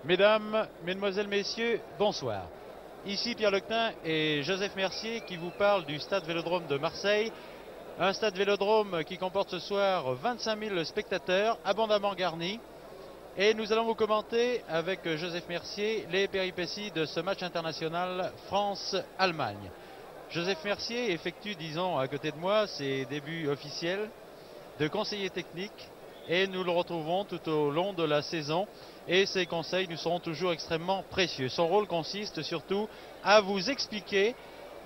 Mesdames, Mesdemoiselles, Messieurs, bonsoir. Ici Pierre Lectin et Joseph Mercier qui vous parlent du stade Vélodrome de Marseille. Un stade Vélodrome qui comporte ce soir 25 000 spectateurs, abondamment garnis. Et nous allons vous commenter avec Joseph Mercier les péripéties de ce match international France-Allemagne. Joseph Mercier effectue, disons, à côté de moi, ses débuts officiels de conseiller technique. Et nous le retrouvons tout au long de la saison et ses conseils nous seront toujours extrêmement précieux. Son rôle consiste surtout à vous expliquer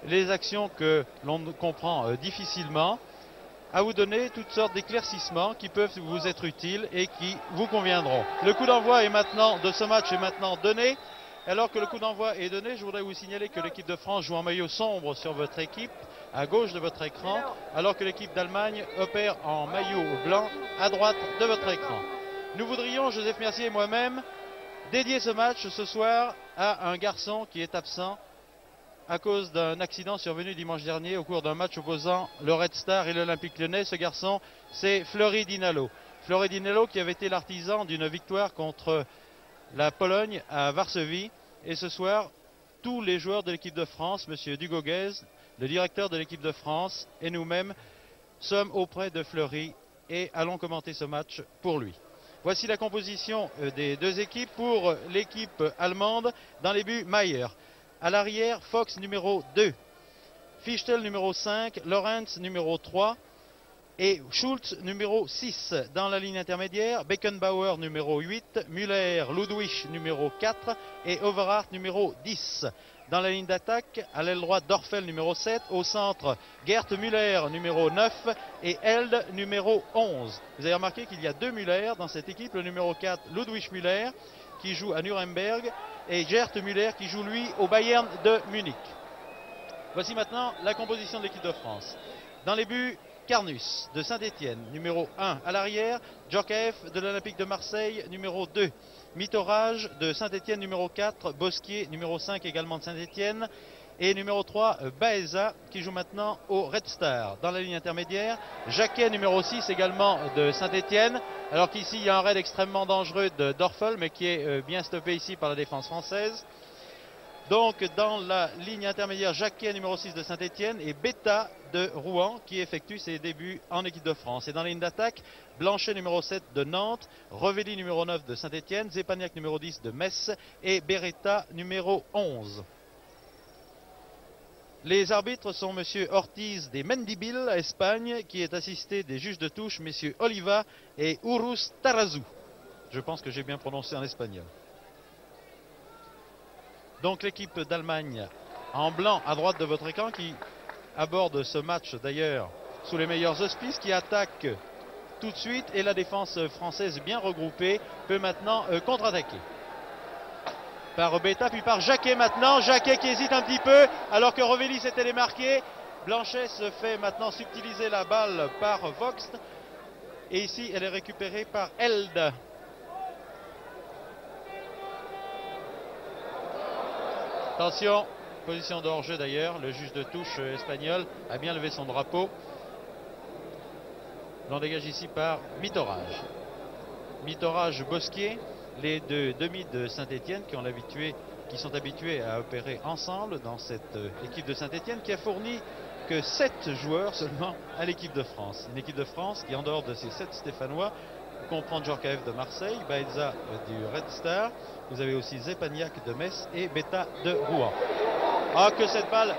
les actions que l'on comprend difficilement, à vous donner toutes sortes d'éclaircissements qui peuvent vous être utiles et qui vous conviendront. Le coup d'envoi est maintenant de ce match est maintenant donné. Alors que le coup d'envoi est donné, je voudrais vous signaler que l'équipe de France joue en maillot sombre sur votre équipe, à gauche de votre écran, alors que l'équipe d'Allemagne opère en maillot blanc, à droite de votre écran. Nous voudrions, Joseph Mercier et moi-même, dédier ce match ce soir à un garçon qui est absent à cause d'un accident survenu dimanche dernier au cours d'un match opposant le Red Star et l'Olympique Lyonnais. Ce garçon, c'est Fleury Dinalo. Fleury Dinalo qui avait été l'artisan d'une victoire contre la Pologne à Varsovie. Et ce soir, tous les joueurs de l'équipe de France, M. Dugoguez, le directeur de l'équipe de France et nous-mêmes sommes auprès de Fleury et allons commenter ce match pour lui. Voici la composition des deux équipes. Pour l'équipe allemande, dans les buts, Maier. À l'arrière, Fox numéro 2, Fichtel numéro 5, Lorenz numéro 3 et Schulz numéro 6. Dans la ligne intermédiaire, Beckenbauer numéro 8, Müller, Ludwig numéro 4 et Overhart numéro 10. Dans la ligne d'attaque, à l'aile droite, Dorfel numéro 7, au centre, Gerd Müller numéro 9 et Held numéro 11. Vous avez remarqué qu'il y a deux Müller dans cette équipe, le numéro 4, Ludwig Müller, qui joue à Nuremberg, et Gerd Müller qui joue lui au Bayern de Munich. Voici maintenant la composition de l'équipe de France. Dans les buts, Carnus de Saint-Étienne, numéro 1. À l'arrière, Djorkaeff de l'Olympique de Marseille, numéro 2. Mitorage de Saint-Étienne, numéro 4. Bosquier, numéro 5, également de Saint-Étienne. Et numéro 3, Baeza, qui joue maintenant au Red Star. Dans la ligne intermédiaire, Jacquet, numéro 6, également de Saint-Étienne. Alors qu'ici, il y a un raid extrêmement dangereux de Dorfel, mais qui est bien stoppé ici par la défense française. Donc dans la ligne intermédiaire, Jacquet numéro 6 de Saint-Étienne et Beta de Rouen qui effectue ses débuts en équipe de France. Et dans la ligne d'attaque, Blanchet numéro 7 de Nantes, Revelli numéro 9 de Saint-Étienne, Zepaniak numéro 10 de Metz et Beretta numéro 11. Les arbitres sont M. Ortiz des Mendibile, Espagne, qui est assisté des juges de touche, M. Oliva et Urus Tarazu. Je pense que j'ai bien prononcé en espagnol. Donc l'équipe d'Allemagne en blanc à droite de votre écran qui aborde ce match d'ailleurs sous les meilleurs auspices, qui attaque tout de suite et la défense française bien regroupée peut maintenant contre-attaquer. Par Beta puis par Jacquet maintenant, Jacquet qui hésite un petit peu alors que Revelli s'était démarqué. Blanchet se fait maintenant subtiliser la balle par Vox et ici elle est récupérée par Held. Attention, position de hors-jeu d'ailleurs, le juge de touche espagnol a bien levé son drapeau. L'on dégage ici par Mitorage. Mitorage Bosquier, les deux demi de Saint-Étienne qui sont habitués à opérer ensemble dans cette équipe de Saint-Étienne qui a fourni que 7 joueurs seulement à l'équipe de France. Une équipe de France qui, en dehors de ces 7 Stéphanois, comprend Djorkaeff de Marseille, Baeza du Red Star, vous avez aussi Zepaniak de Metz et Beta de Rouen. Ah, que cette base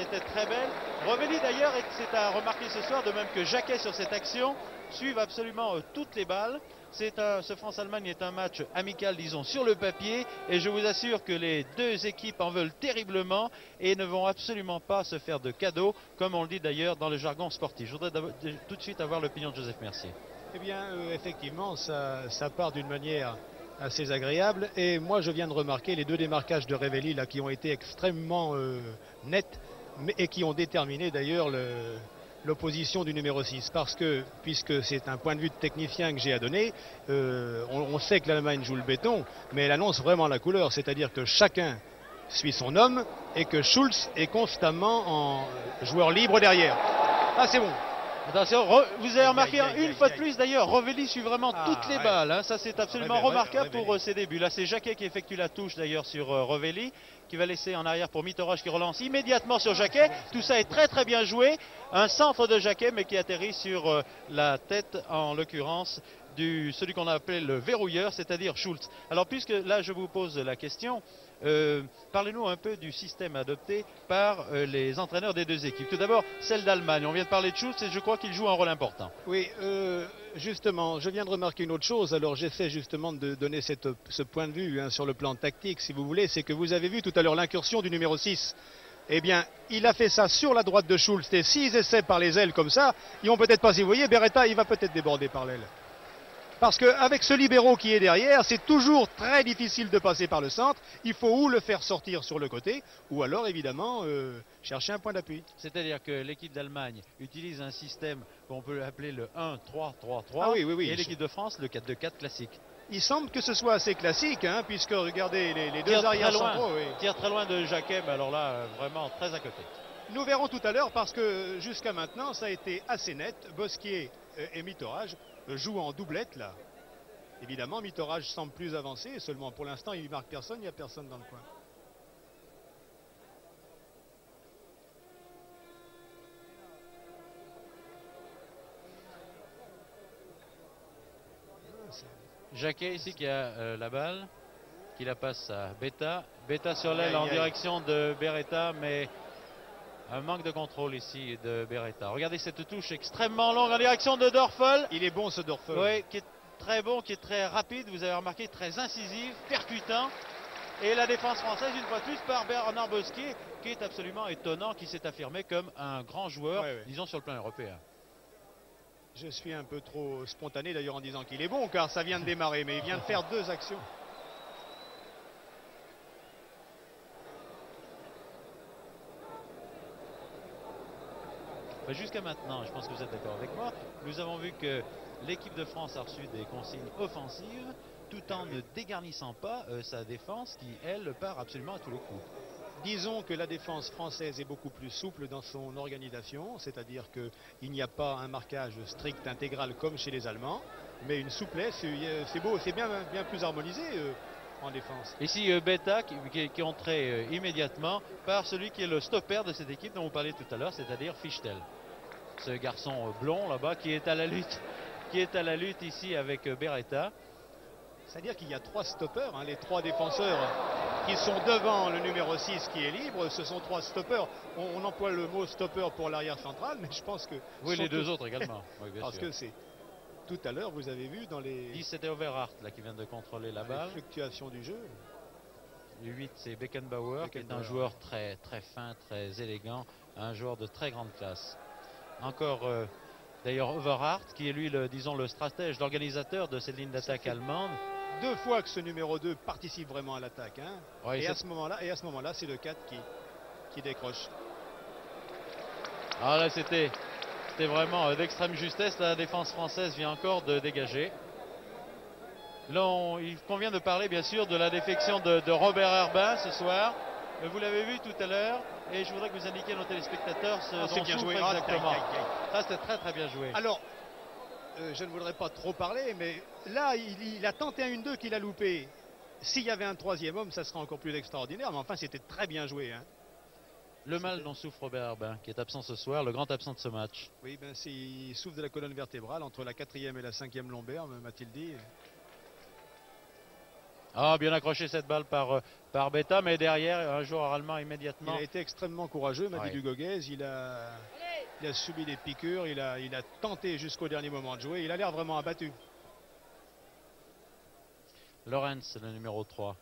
était très belle. Revelli d'ailleurs, et c'est à remarquer ce soir, de même que Jacquet sur cette action, suivent absolument toutes les balles. Ce France-Allemagne est un match amical, disons, sur le papier, et je vous assure que les deux équipes en veulent terriblement et ne vont absolument pas se faire de cadeaux, comme on le dit d'ailleurs dans le jargon sportif. Je voudrais tout de suite avoir l'opinion de Joseph Mercier. Eh bien, effectivement, ça part d'une manière assez agréable. Et moi, je viens de remarquer les deux démarquages de Revelli là, qui ont été extrêmement nets et qui ont déterminé d'ailleurs l'opposition du numéro 6. Parce que, puisque c'est un point de vue de technicien que j'ai à donner, on sait que l'Allemagne joue le béton, mais elle annonce vraiment la couleur. C'est-à-dire que chacun suit son homme et que Schulz est constamment en joueur libre derrière. Ah, c'est bon. Attention, vous avez remarqué une fois de plus d'ailleurs, Rovelli suit vraiment toutes les ouais. balles. Hein. Ça c'est absolument remarquable Revelli. pour ses débuts. Là c'est Jacquet qui effectue la touche d'ailleurs sur Rovelli, qui va laisser en arrière pour Mitterraj qui relance immédiatement sur Jacquet. Tout ça est très très bien joué. Un centre de Jacquet mais qui atterrit sur la tête en l'occurrence celui qu'on a appelé le verrouilleur, c'est-à-dire Schulz. Alors puisque là je vous pose la question, parlez-nous un peu du système adopté par les entraîneurs des deux équipes. Tout d'abord, celle d'Allemagne. On vient de parler de Schulz et je crois qu'il joue un rôle important. Oui, justement, je viens de remarquer une autre chose. Alors j'essaie justement de donner ce point de vue sur le plan tactique, si vous voulez. C'est que vous avez vu tout à l'heure l'incursion du numéro 6. Eh bien, il a fait ça sur la droite de Schulz. Et s'ils essaient par les ailes comme ça, ils vont peut-être pas, si vous voyez, Beretta, il va peut-être déborder par l'aile. Parce qu'avec ce libéro qui est derrière, c'est toujours très difficile de passer par le centre. Il faut ou le faire sortir sur le côté, ou alors évidemment chercher un point d'appui. C'est-à-dire que l'équipe d'Allemagne utilise un système qu'on peut appeler le 1-3-3-3 Ah oui, oui, oui. Et l'équipe de France le 4-2-4 classique. Il semble que ce soit assez classique, puisque regardez les deux arrières centraux. Oui. Tire très loin de Jacquet, mais alors là, vraiment très à côté. Nous verrons tout à l'heure parce que jusqu'à maintenant, ça a été assez net. Bosquier et Mitterraj jouent en doublette là. Évidemment, Mitterraj semble plus avancé, seulement pour l'instant, il ne marque personne, il n'y a personne dans le coin. Jacquet ici qui a la balle, qui la passe à Betta. Betta sur l'aile en direction de Beretta, mais un manque de contrôle ici de Beretta. Regardez cette touche extrêmement longue en direction de Dörfel. Il est bon ce Dörfel. Oui, qui est très bon, qui est très rapide, vous avez remarqué, très incisif, percutant. Et la défense française, une fois de plus, par Bernard Bosquier, qui est absolument étonnant, qui s'est affirmé comme un grand joueur, disons sur le plan européen. Je suis un peu trop spontané d'ailleurs en disant qu'il est bon, car ça vient de démarrer, mais il vient de faire deux actions. Jusqu'à maintenant, je pense que vous êtes d'accord avec moi, nous avons vu que l'équipe de France a reçu des consignes offensives tout en ne dégarnissant pas sa défense qui, elle, part absolument à tous les coups. Disons que la défense française est beaucoup plus souple dans son organisation, c'est-à-dire qu'il n'y a pas un marquage strict intégral comme chez les Allemands, mais une souplesse, c'est beau, c'est bien plus harmonisé en défense. Ici, Betta qui est entré immédiatement par celui qui est le stopper de cette équipe dont vous parliez tout à l'heure, c'est-à-dire Fichtel. Ce garçon blond là-bas qui est à la lutte ici avec Beretta. C'est-à-dire qu'il y a trois stoppers, les trois défenseurs qui sont devant le numéro 6 qui est libre, ce sont trois stoppers. On emploie le mot stopper pour l'arrière central, mais je pense que... Oui, les deux autres également. Oui, bien parce sûr. que c'est... Tout à l'heure, vous avez vu dans les... 10, c'était Overhart là, qui vient de contrôler la balle. Les fluctuations du jeu. Le 8, c'est Beckenbauer, qui est un joueur très, très fin, très élégant, un joueur de très grande classe. Encore d'ailleurs Overhart, qui est lui, disons, le stratège, l'organisateur de cette ligne d'attaque allemande. Deux fois que ce numéro 2 participe vraiment à l'attaque. Ouais, et à ce moment-là, c'est le 4 qui décroche. Ah là, c'était vraiment d'extrême justesse. La défense française vient encore de dégager. Là, il convient de parler bien sûr de la défection de Robert Herbin ce soir. Vous l'avez vu tout à l'heure et je voudrais que vous indiquiez à nos téléspectateurs ce dont bien joué exactement. Ça, c'était très très bien joué. Alors, je ne voudrais pas trop parler, mais là, il a tenté un 1-2 qu'il a loupé. S'il y avait un troisième homme, ça serait encore plus extraordinaire, mais enfin, c'était très bien joué. Le mal dont souffre Robert Herbin, qui est absent ce soir, le grand absent de ce match. Oui, il souffre de la colonne vertébrale entre la 4e et la 5e lombaire, m'a-t-il dit. Ah, bien accroché cette balle par Betta, mais derrière, un joueur allemand immédiatement. Il a été extrêmement courageux, m'a dit Dugoguez. Il a subi des piqûres, il a tenté jusqu'au dernier moment de jouer. Il a l'air vraiment abattu. Lorenz, le numéro 3.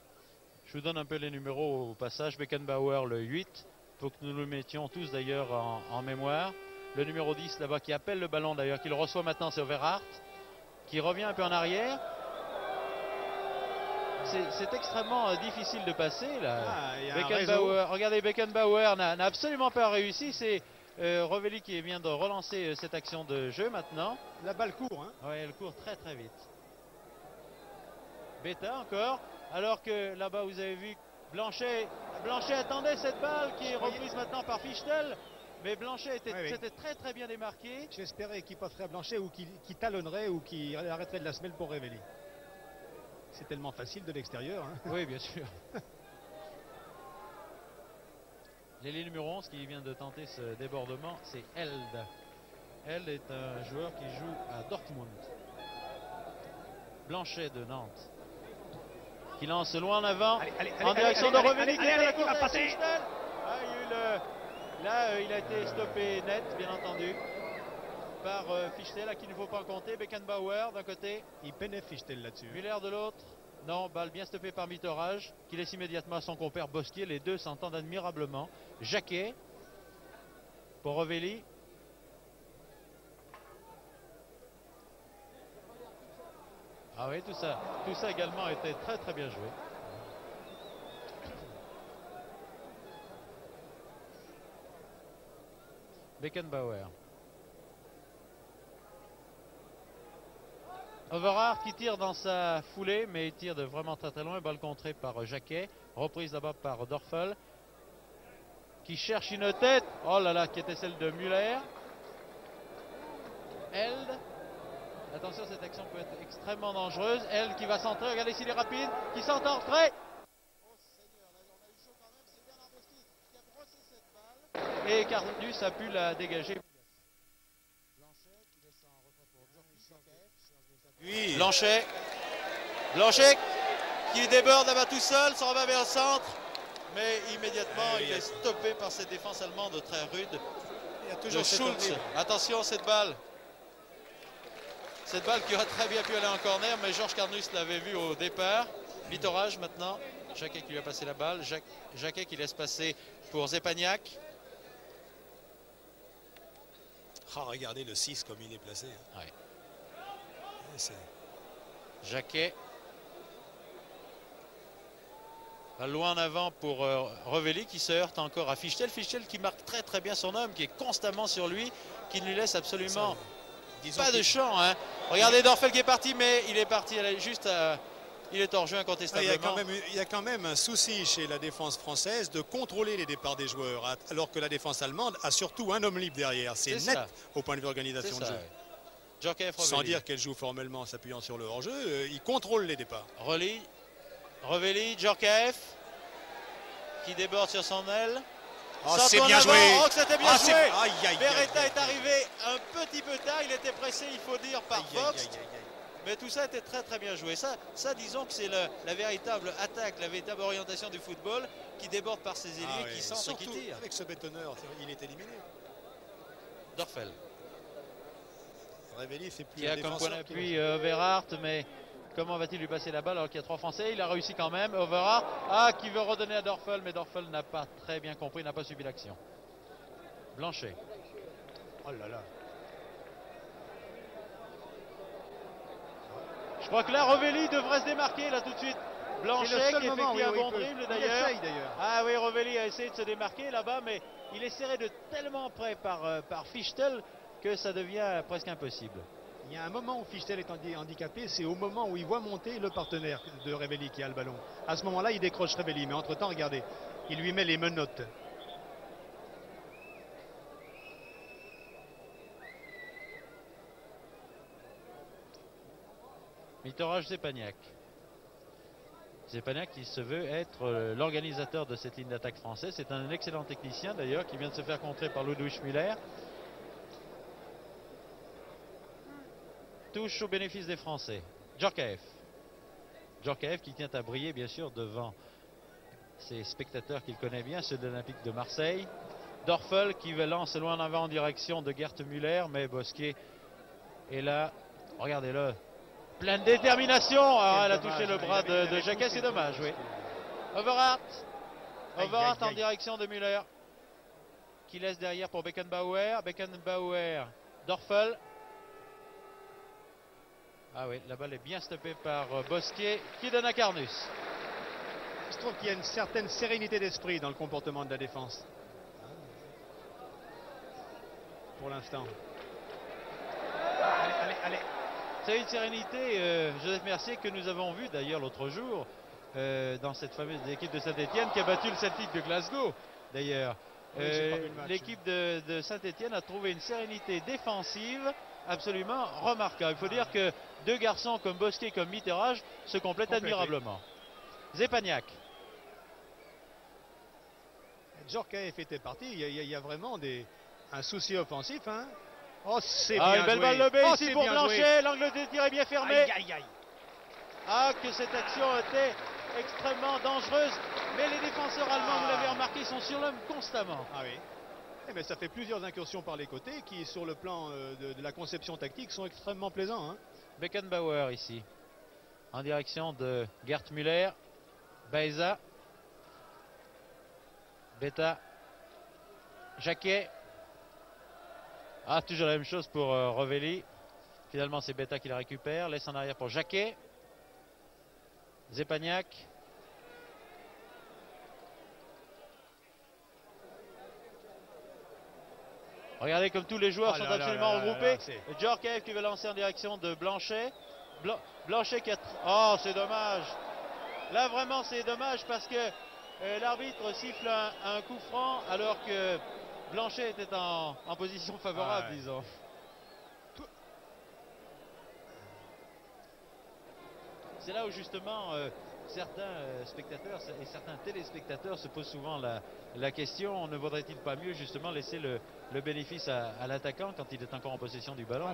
Je vous donne un peu les numéros au passage. Beckenbauer, le 8, pour que nous le mettions tous d'ailleurs en mémoire. Le numéro 10 là-bas qui appelle le ballon d'ailleurs, qui le reçoit maintenant, c'est Overhart, qui revient un peu en arrière. C'est extrêmement difficile de passer là. Regardez, Beckenbauer n'a absolument pas réussi. C'est Rovelli qui vient de relancer cette action de jeu maintenant. La balle court. Oui, elle court très très vite. Betta encore, alors que là-bas vous avez vu Blanchet attendait cette balle qui est reprise maintenant par Fichtel. Mais Blanchet Oui. s'était très bien démarqué. J'espérais qu'il passerait à Blanchet ou qu'il talonnerait ou qu'il arrêterait de la semelle pour Révéli. C'est tellement facile de l'extérieur. Hein. Oui, bien sûr. L'ailier numéro 11 qui vient de tenter ce débordement, c'est Held. Held est un joueur qui joue à Dortmund. Blanchet de Nantes. Qui lance loin en avant, en direction de Revéli, qui va passer. Ah, il y a eu là, il a été stoppé net, bien entendu, par Fichtel, à qui il ne faut pas compter. Beckenbauer d'un côté. Il peinait Fichtel là-dessus. Müller de l'autre. Non, balle bien stoppée par Mitterrage, qui laisse immédiatement à son compère Bosquier. Les deux s'entendent admirablement. Jacquet pour Revéli. Ah oui, tout ça également a été très bien joué. Beckenbauer. Overhart qui tire dans sa foulée, mais il tire de vraiment très loin. Balle contrée par Jacquet. Reprise là-bas par Dorfel. Qui cherche une tête. Oh là là, qui était celle de Müller. Held. Attention, cette action peut être extrêmement dangereuse. Held qui va centrer. Regardez s'il est rapide. Qui centre en retrait. Et Cardus a pu la dégager. Blanchet qui déborde là-bas tout seul, s'en va vers le centre, mais immédiatement il est stoppé par cette défense allemande très rude. Il y a toujours Schultz. Attention cette balle qui aurait très bien pu aller en corner, mais Georges Carnus l'avait vu au départ. Mitterrage maintenant, Jacquet qui lui a passé la balle, Jacquet qui laisse passer pour Zepagnac. Ah, regardez le 6 comme il est placé. Ouais. Jacquet. Loin en avant pour Revéli qui se heurte encore à Fichtel. Fichtel qui marque très bien son homme, qui est constamment sur lui, qui ne lui laisse absolument pas de champ. Hein. Regardez Dorfel qui est parti, mais il est parti juste à... Il est hors jeu incontestablement. Il y a quand même un souci chez la défense française de contrôler les départs des joueurs, alors que la défense allemande a surtout un homme libre derrière. C'est net ça. Au point de vue organisation de jeu. Djorkaeff, sans dire qu'elle joue formellement en s'appuyant sur le hors-jeu, il contrôle les départs. Revéli, Djorkaeff qui déborde sur son aile. Oh, c'est bien joué. Oh, c'était bien joué. Aïe, Beretta est arrivé un petit peu tard. Il était pressé, il faut dire, par Fox. Mais tout ça était très bien joué. Ça disons que c'est la véritable attaque, la véritable orientation du football qui déborde par ses ailiers, qui centre et qui tire. Avec ce bétonneur, il est éliminé. Dorfel. Revéli, c'est plus qui a comme point d'appui Overhart, mais comment va-t-il lui passer la balle alors qu'il y a trois Français? Il a réussi quand même. Overhart, qui veut redonner à Dorfel, mais Dorfel n'a pas très bien compris, n'a pas subi l'action. Blanchet. Oh là là. Je crois que là, Revéli devrait se démarquer là tout de suite. Blanchet qui effectue un bon dribble d'ailleurs. Ah oui, Revéli a essayé de se démarquer là-bas, mais il est serré de tellement près par Fichtel que ça devient presque impossible. Il y a un moment où Fichtel est handicapé, c'est au moment où il voit monter le partenaire de Revéli qui a le ballon. À ce moment-là, il décroche Revéli, mais entre-temps, regardez, il lui met les menottes. Mitterrage Zepagnac. Zepagnac qui se veut être l'organisateur de cette ligne d'attaque française. C'est un excellent technicien d'ailleurs qui vient de se faire contrer par Ludwig Müller. Touche au bénéfice des Français. Djorkaeff. Djorkaeff qui tient à briller bien sûr devant ses spectateurs qu'il connaît bien, ceux de l'Olympique de Marseille. Dorfel qui lance loin en avant en direction de Gert Müller, mais Bosquier est là. Regardez-le. Pleine détermination. Elle a touché le bras de Jacquet, c'est dommage, oui. Overhart en direction de Müller. Qui laisse derrière pour Beckenbauer. Dorfel. Ah oui, la balle est bien stoppée par Bosquier qui donne à Carnus. Je trouve qu'il y a une certaine sérénité d'esprit dans le comportement de la défense. Pour l'instant. Allez. C'est une sérénité, Joseph Mercier, que nous avons vu d'ailleurs l'autre jour dans cette fameuse équipe de Saint-Etienne qui a battu le Celtic de Glasgow d'ailleurs. l'équipe de Saint-Etienne a trouvé une sérénité défensive absolument remarquable. Il faut dire que deux garçons comme Bosquet comme Mitterrand se complètent admirablement. Zepaniak. Djorkaeff était parti. Il y a vraiment un souci offensif. Hein. Oh, c'est bien une belle joué. balle lobée Oh, ici pour Blanchet. L'angle de tir est bien fermé. Aïe, aïe, aïe. Ah, que cette action était extrêmement dangereuse. Mais les défenseurs allemands, vous l'avez remarqué, sont sur l'homme constamment. Ah oui. Mais ça fait plusieurs incursions par les côtés qui, sur le plan de la conception tactique, sont extrêmement plaisants. Hein. Beckenbauer ici, en direction de Gerd Müller. Baeza. Beta. Jacquet. Ah, toujours la même chose pour Revelli. Finalement, c'est Beta qui la récupère. Laisse en arrière pour Jacquet. Zepaniak. Regardez comme tous les joueurs sont absolument regroupés. Djorkaeff qui veut lancer en direction de Blanchet. Blanchet qui a... Oh, c'est dommage. Là, vraiment, c'est dommage parce que l'arbitre siffle un coup franc alors que Blanchet était en position favorable, disons. C'est là où justement certains spectateurs et certains téléspectateurs se posent souvent la question, ne vaudrait-il pas mieux justement laisser le bénéfice à l'attaquant quand il est encore en possession du ballon?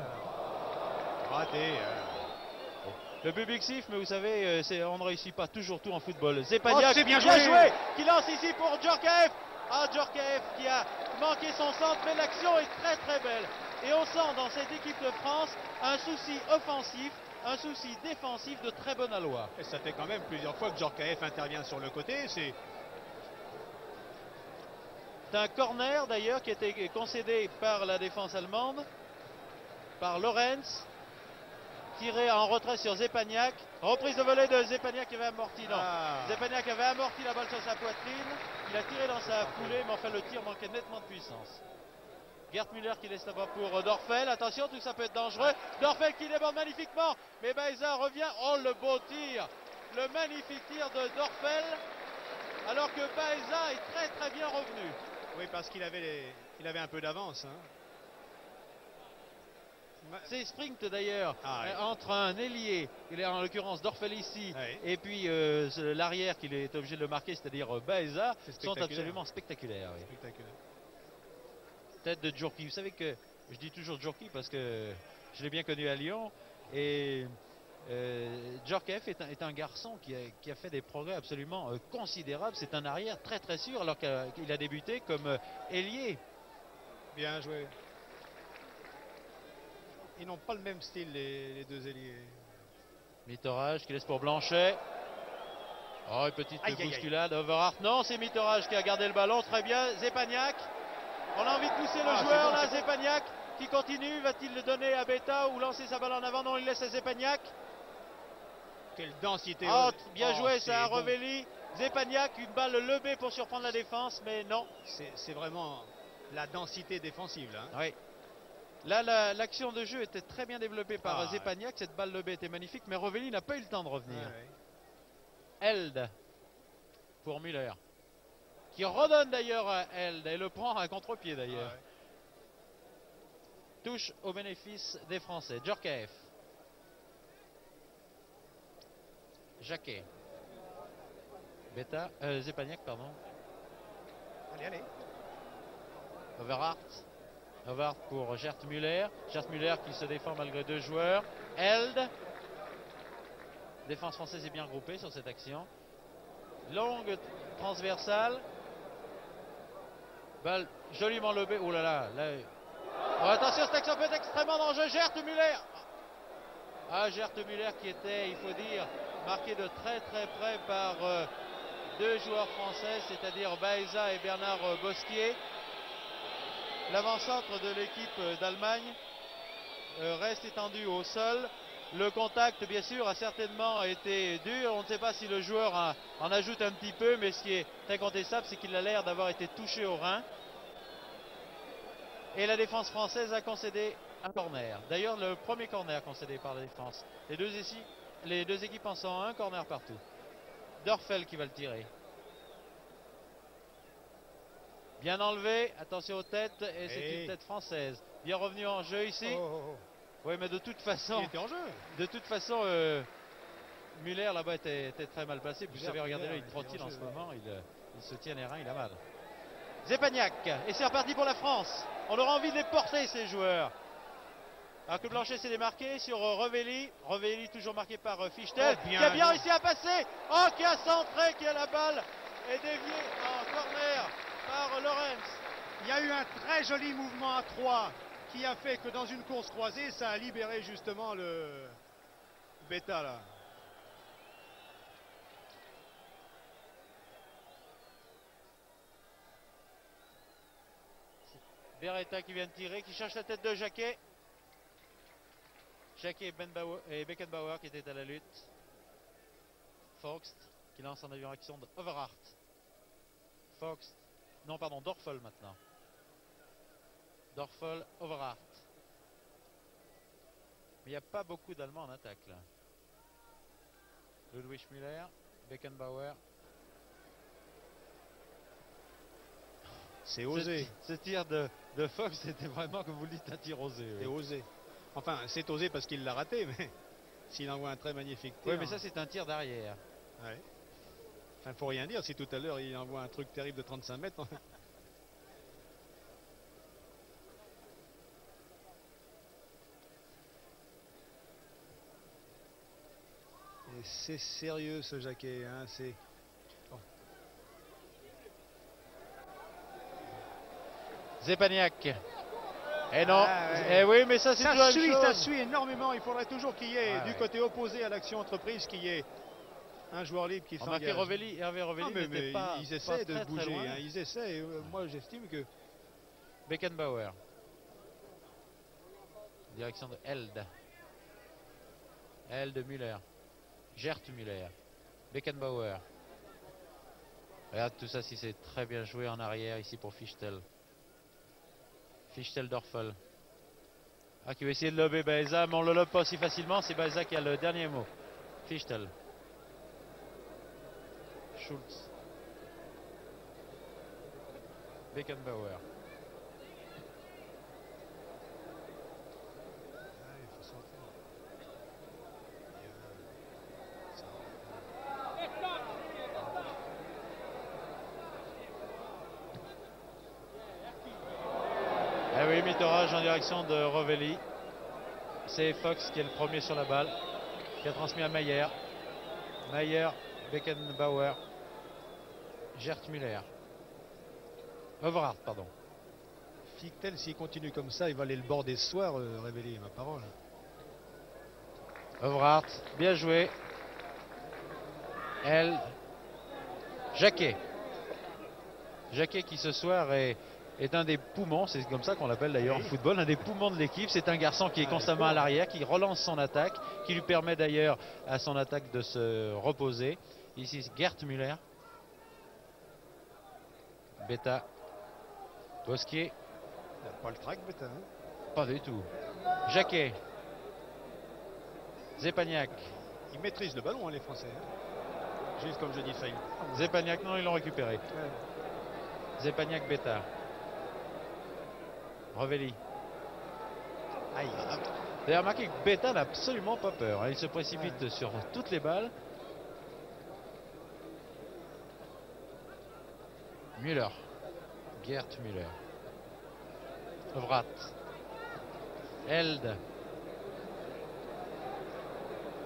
Raté. Le public siffle, mais vous savez, on ne réussit pas toujours tout en football. Zepaniak, c'est bien joué, qui lance ici pour Djorkaeff. Ah, Djorkaeff qui a manqué son centre, mais l'action est très très belle. Et on sent dans cette équipe de France un souci offensif, un souci défensif de très bon aloi. Et ça fait quand même plusieurs fois que Djorkaeff intervient sur le côté. C'est un corner d'ailleurs qui a été concédé par la défense allemande, par Lorenz. Tiré en retrait sur Zepaniak. Reprise de volée de Zepaniak qui avait amorti. Non. Zepaniak avait amorti la balle sur sa poitrine. Il a tiré dans sa foulée, mais enfin le tir manquait nettement de puissance. Gerd Müller qui laisse là-bas pour Dorfel. Attention, tout ça peut être dangereux. Dorfel qui déborde magnifiquement. Mais Baeza revient. Oh, le beau tir. Le magnifique tir de Dorfel. Alors que Baeza est très très bien revenu. Oui, parce qu'il avait un peu d'avance. Hein. C'est sprint d'ailleurs entre un ailier, en l'occurrence Dorfel ici, et puis l'arrière qu'il est obligé de le marquer, c'est-à-dire Baeza, sont absolument spectaculaires. Oui. Spectaculaire. Tête de Djorki. Vous savez que je dis toujours Djorki parce que je l'ai bien connu à Lyon. Et Djorkaeff est un garçon qui a fait des progrès absolument considérables. C'est un arrière très très sûr alors qu'il a débuté comme ailier. Bien joué. Ils n'ont pas le même style, les deux ailiers. Mitterrand qui laisse pour Blanchet. Oh, une petite bousculade. Overhart. Non, c'est Mitterrand qui a gardé le ballon. Très bien. Zepaniak. On a envie de pousser le joueur là. Zepaniak qui continue. Va-t-il le donner à Beta ou lancer sa balle en avant? Non, il laisse à Zepaniak. Quelle densité. Oh, bien joué ça, Revelli. Zepaniak, une balle levée pour surprendre la défense, mais non. C'est vraiment la densité défensive là. Hein. Oui. Là, l'action de jeu était très bien développée par Zepaniak. Cette balle levée était magnifique, mais Revelli n'a pas eu le temps de revenir. Held pour Müller, qui redonne d'ailleurs à Held et le prend à contre-pied d'ailleurs. Touche au bénéfice des Français. Djorkaeff. Jacquet. Beta. Zepaniak, pardon. Allez. Overhart. Overhart pour Gerd Müller. Gerd Müller qui se défend malgré deux joueurs. Held. Défense française est bien regroupée sur cette action. Longue transversale. Balle joliment lobée. Oh là là. Oh, attention, cette action peut être extrêmement dangereuse. Gerd Müller. Ah, Gerd Müller qui était, il faut dire, marqué de très très près par deux joueurs français, c'est-à-dire Baeza et Bernard Bosquier. L'avant-centre de l'équipe d'Allemagne reste étendu au sol. Le contact, bien sûr, a certainement été dur. On ne sait pas si le joueur en ajoute un petit peu, mais ce qui est très contestable, c'est qu'il a l'air d'avoir été touché au rein. Et la défense française a concédé un corner. D'ailleurs, le premier corner concédé par la défense. Les deux équipes en sont un corner partout. Dorfel qui va le tirer. Bien enlevé, attention aux têtes, et c'est une tête française. Bien revenu en jeu ici. Oui, mais de toute façon... Il était en jeu. De toute façon, Muller là-bas était très mal placé. Vous savez, regardez-le, il trottine en ce moment. Il se tient les reins, il a mal. Zepagnac, et c'est reparti pour la France. On aura envie de les porter, ces joueurs. Alors que Blanchet s'est démarqué sur Revelli. Revelli toujours marqué par Fichtel, qui a bien réussi à passer. Oh, qui a centré, qui a la balle et dévié en corner par Lorenz. Il y a eu un très joli mouvement à 3 qui a fait que dans une course croisée, ça a libéré justement le Beta là. Beretta qui vient de tirer, qui cherche la tête de Jacquet. Jacquet et Beckenbauer qui étaient à la lutte. Fox qui lance en direction de Overhart. Fox, non pardon, Dorfel maintenant. Dorfel, Overhart. Mais il n'y a pas beaucoup d'Allemands en attaque là. Ludwig Müller, Beckenbauer. C'est osé. Ce tir de Fox, c'était vraiment, comme vous le dites, un tir osé. C'est osé. Enfin, c'est osé parce qu'il l'a raté, mais s'il envoie un très magnifique tir. Oui, mais ça, c'est un tir d'arrière. Ouais. Enfin, faut rien dire si tout à l'heure il envoie un truc terrible de 35 mètres. Et c'est sérieux ce Jacquet, hein, c'est... Oh. Zepagnac. Et non, ouais. Oui, mais ça c'est ça suit énormément. Il faudrait toujours qu'il y ait du côté opposé à l'action entreprise, qu'il y ait un joueur libre qui s'engage. Hervé Revelli n'était pas. Ils essaient de bouger, hein, ils essaient. Moi j'estime que... Beckenbauer. Direction de Held. Held Müller. Gert Müller. Beckenbauer. Regarde tout ça, si c'est très bien joué en arrière ici pour Fichtel. Fichtel Dorfel. Ah, qui va essayer de lober Baeza, mais on ne le lobe pas aussi facilement. C'est Baeza qui a le dernier mot. Fichtel. Schulz. Beckenbauer. Ah oui, mitorage en direction de Revelli. C'est Fox qui est le premier sur la balle, qui a transmis à Mayer. Mayer, Beckenbauer, Gert Müller. Overhart, pardon. Fichtel, s'il continue comme ça, il va aller le border ce soir, Revelli, ma parole. Overhart, bien joué. Elle. Jacquet. Jacquet qui ce soir est un des poumons, c'est comme ça qu'on l'appelle d'ailleurs en football, un des poumons de l'équipe. C'est un garçon qui est constamment à l'arrière, qui relance son attaque, qui lui permet d'ailleurs à son attaque de se reposer. Ici, Gert Müller. Beta. Bosquier. Il n'a pas le track, Beta. Hein? Pas du tout. Jacquet. Zepagnac. Ils maîtrisent le ballon, hein, les Français. Hein? Juste comme je dis, failli. Zepagnac, non, ils l'ont récupéré. Zepagnac, Beta. Revelli. Aïe. D'ailleurs, remarquez que Beta n'a absolument pas peur. Hein. Il se précipite sur toutes les balles. Müller. Gert Müller. Overhart. Held.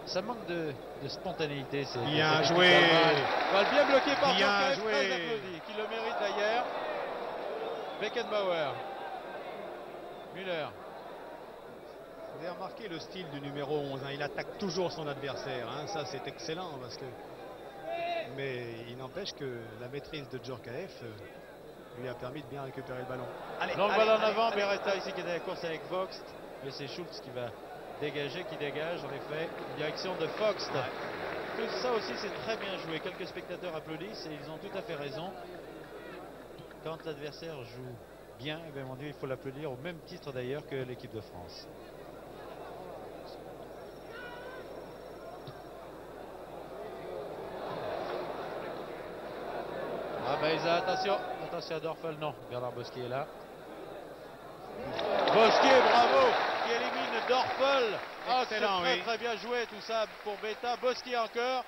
Ça manque de spontanéité. Bien joué. Balle bien bloqué par bien joué. Très applaudi, qui le mérite d'ailleurs. Beckenbauer. Müller. Vous avez remarqué le style du numéro 11. Hein, il attaque toujours son adversaire. Hein, ça, c'est excellent. Parce que... Mais il n'empêche que la maîtrise de Djorkaeff lui a permis de bien récupérer le ballon. Longue balle en avant. Beretta ici qui est à la course avec Vox. Mais c'est Schultz qui va dégager, qui dégage en effet. Direction de Fox. Tout ça aussi, c'est très bien joué. Quelques spectateurs applaudissent et ils ont tout à fait raison. Quand l'adversaire joue bien, eh bien, mon Dieu, il faut l'applaudir au même titre d'ailleurs que l'équipe de France. Beza, attention, attention à Dorfel, non, Bernard Bosquier est là. Bosquier, bravo, qui élimine Dorfel. Ah, c'est très très bien joué tout ça pour Beta. Bosquier encore,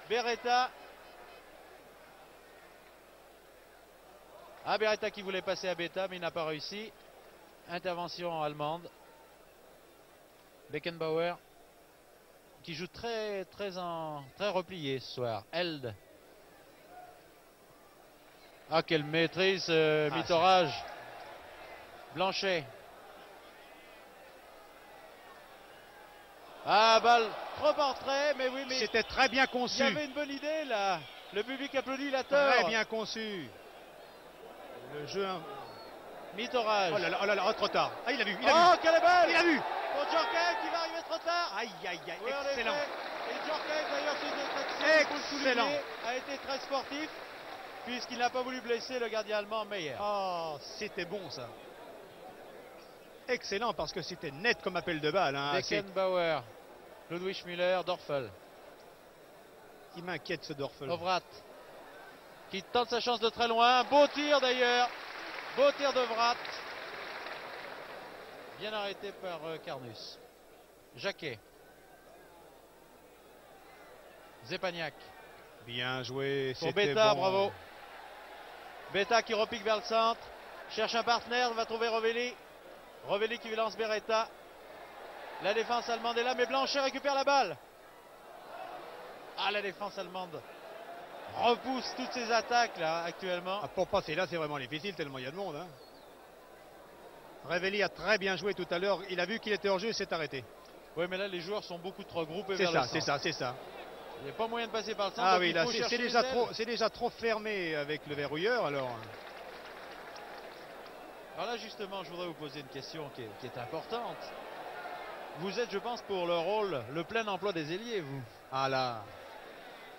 Beretta. Ah, Beretta qui voulait passer à Beta, mais il n'a pas réussi. Intervention allemande. Beckenbauer qui joue très replié ce soir. Held. Ah, quelle maîtrise, Mitorage. Blanchet. Ah, balle trop en retrait, mais oui, mais c'était très bien conçu. Il y avait une bonne idée là. Le public applaudit la tort. Très bien conçu. Le jeu. Mitorage. Oh là là, trop tard. Ah, il a vu. Quelle balle. Il a vu. Pour Djorkaeff qui va arriver trop tard. Aïe, oui, excellent. Et Djorkaeff d'ailleurs, excellent. A été très sportif puisqu'il n'a pas voulu blesser le gardien allemand Meyer. Oh, c'était bon ça. Excellent parce que c'était net comme appel de balle. Hein. Beckenbauer, Ludwig Müller, Dorfel. Il m'inquiète ce Dorfel. Ovrat qui tente sa chance de très loin. Beau tir d'ailleurs. Beau tir de Vrat. Bien arrêté par Carnus. Jacquet. Zepagnac. Bien joué. Pour Beta, bon. Bravo. Beta qui repique vers le centre. Cherche un partenaire, va trouver Rovelli. Rovelli qui lance Beretta. La défense allemande est là, mais Blanchet récupère la balle. Ah, la défense allemande repousse toutes ses attaques là actuellement. Ah, pour passer là, c'est vraiment difficile tellement il y a de monde. Hein. Revelli a très bien joué tout à l'heure. Il a vu qu'il était hors jeu et s'est arrêté. Oui, mais là les joueurs sont beaucoup trop regroupés vers le centre. C'est ça. Il n'y a pas moyen de passer par le centre. Ah oui, là c'est déjà trop fermé avec le verrouilleur alors. Alors là justement, je voudrais vous poser une question qui est importante. Vous êtes, je pense, pour le rôle, le plein emploi des ailiers, vous. Ah là,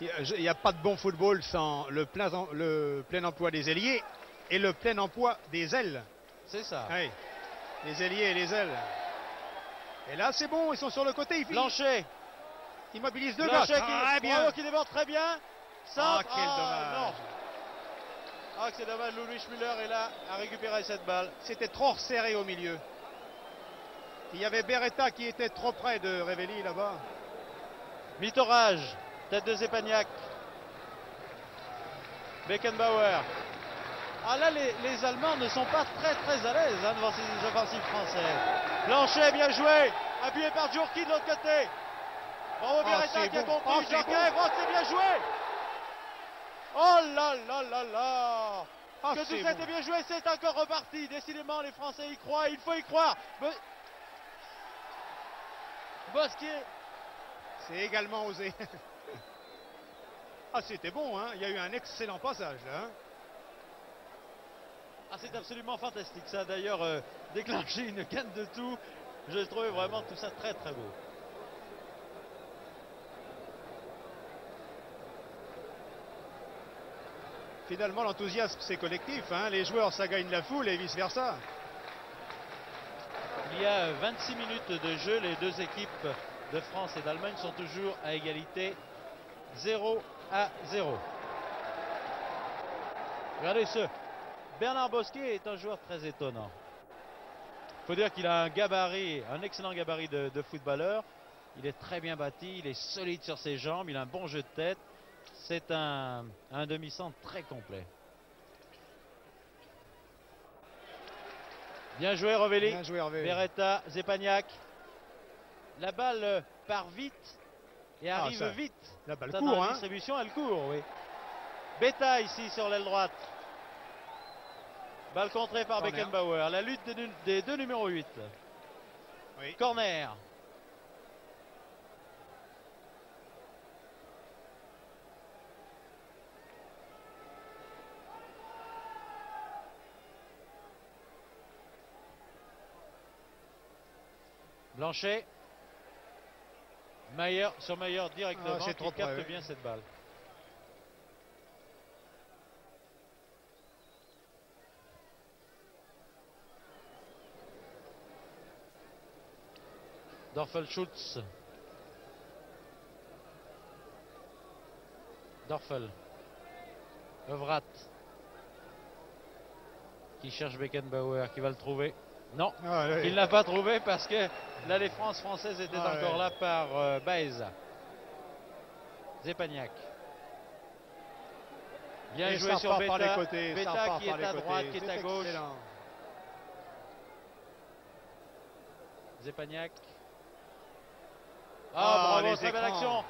il n'y a pas de bon football sans le plein emploi des ailiers et le plein emploi des ailes. C'est ça. Oui, les ailiers et les ailes. Et là, c'est bon, ils sont sur le côté. Blanchet. Il mobilise deux gars. Très bien. Qui déborde très bien. Centre. Ah, quel dommage. Non. Ah, c'est dommage. Ludwig Müller est là à récupérer cette balle. C'était trop resserré au milieu. Il y avait Beretta qui était trop près de Revelli là-bas. Mitorage, tête de Zepagnac. Beckenbauer. Ah là, les Allemands ne sont pas très à l'aise devant ces offensives françaises. Blanchet, bien joué. Appuyé par Djurki de l'autre côté. Bravo Beretta qui a compris. Djorkaeff, c'est bien joué. Oh là là là là. Que tout ça était bien joué, c'est encore reparti. Décidément, les Français y croient, il faut y croire. Bosquier. C'est également osé. Ah, c'était bon, hein. Il y a eu un excellent passage là. Hein. Ah, c'est absolument fantastique. Ça a d'ailleurs déclenché une canne de tout. Je trouvais vraiment tout ça très beau. Finalement, l'enthousiasme, c'est collectif. Hein. Les joueurs, ça gagne la foule et vice-versa. Il y a 26 minutes de jeu. Les deux équipes de France et d'Allemagne sont toujours à égalité 0-0. Regardez ce. Bernard Bosquier est un joueur très étonnant. Il faut dire qu'il a un gabarit, un excellent gabarit de footballeur. Il est très bien bâti, il est solide sur ses jambes, il a un bon jeu de tête. C'est un demi-centre très complet. Bien joué Rovelli. Bien joué Hervé. Beretta, Zepagnac. La balle part vite et arrive vite. La balle court. Dans la distribution, elle court, oui. Beta ici sur l'aile droite. Balle contrée par Beckenbauer. La lutte des deux numéros 8. Oui. Corner. Blanchet. Meyer sur Meyer directement, qui capte bien cette balle. Dorfel-Schultz. Dorfel. Evrat. qui cherche Beckenbauer, qui va le trouver. Non, oui. il n'a pas trouvé parce que la défense française était encore là par Baeza. Zepagnac. Bien joué sur Beta. Beta qui est à droite, qui est à gauche. Excellent. Zepagnac. Ah, bravo, très belle action.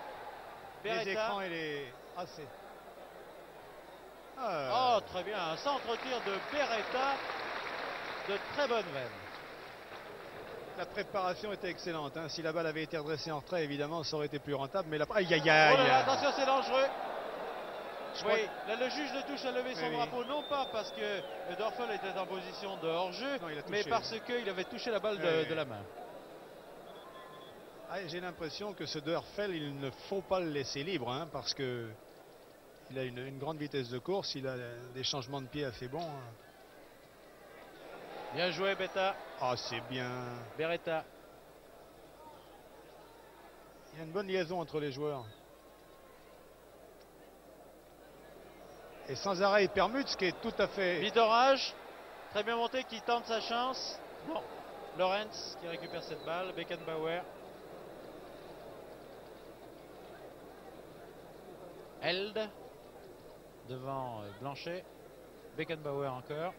Beretta. Les écrans et les... Oh, très bien. Un centre-tir de Beretta. De très bonne veine. La préparation était excellente. Hein. Si la balle avait été redressée en retrait, évidemment, ça aurait été plus rentable. Mais aïe, aïe, aïe. Oh là là, attention, c'est dangereux. Oui, là, le juge de touche a levé son drapeau, non pas parce que Dörfel était en position de hors-jeu, mais parce qu'il avait touché la balle de la main. J'ai l'impression que ce Dörfel, il ne faut pas le laisser libre, hein, parce que il a une grande vitesse de course, il a des changements de pied assez bons. Hein. Bien joué, Beta. Ah, c'est bien. Beretta. Il y a une bonne liaison entre les joueurs. Et sans arrêt, il permute, ce qui est tout à fait... Vitorage, très bien monté, qui tente sa chance. Non. Lorenz qui récupère cette balle. Beckenbauer. Held. Devant Blanchet. Beckenbauer encore.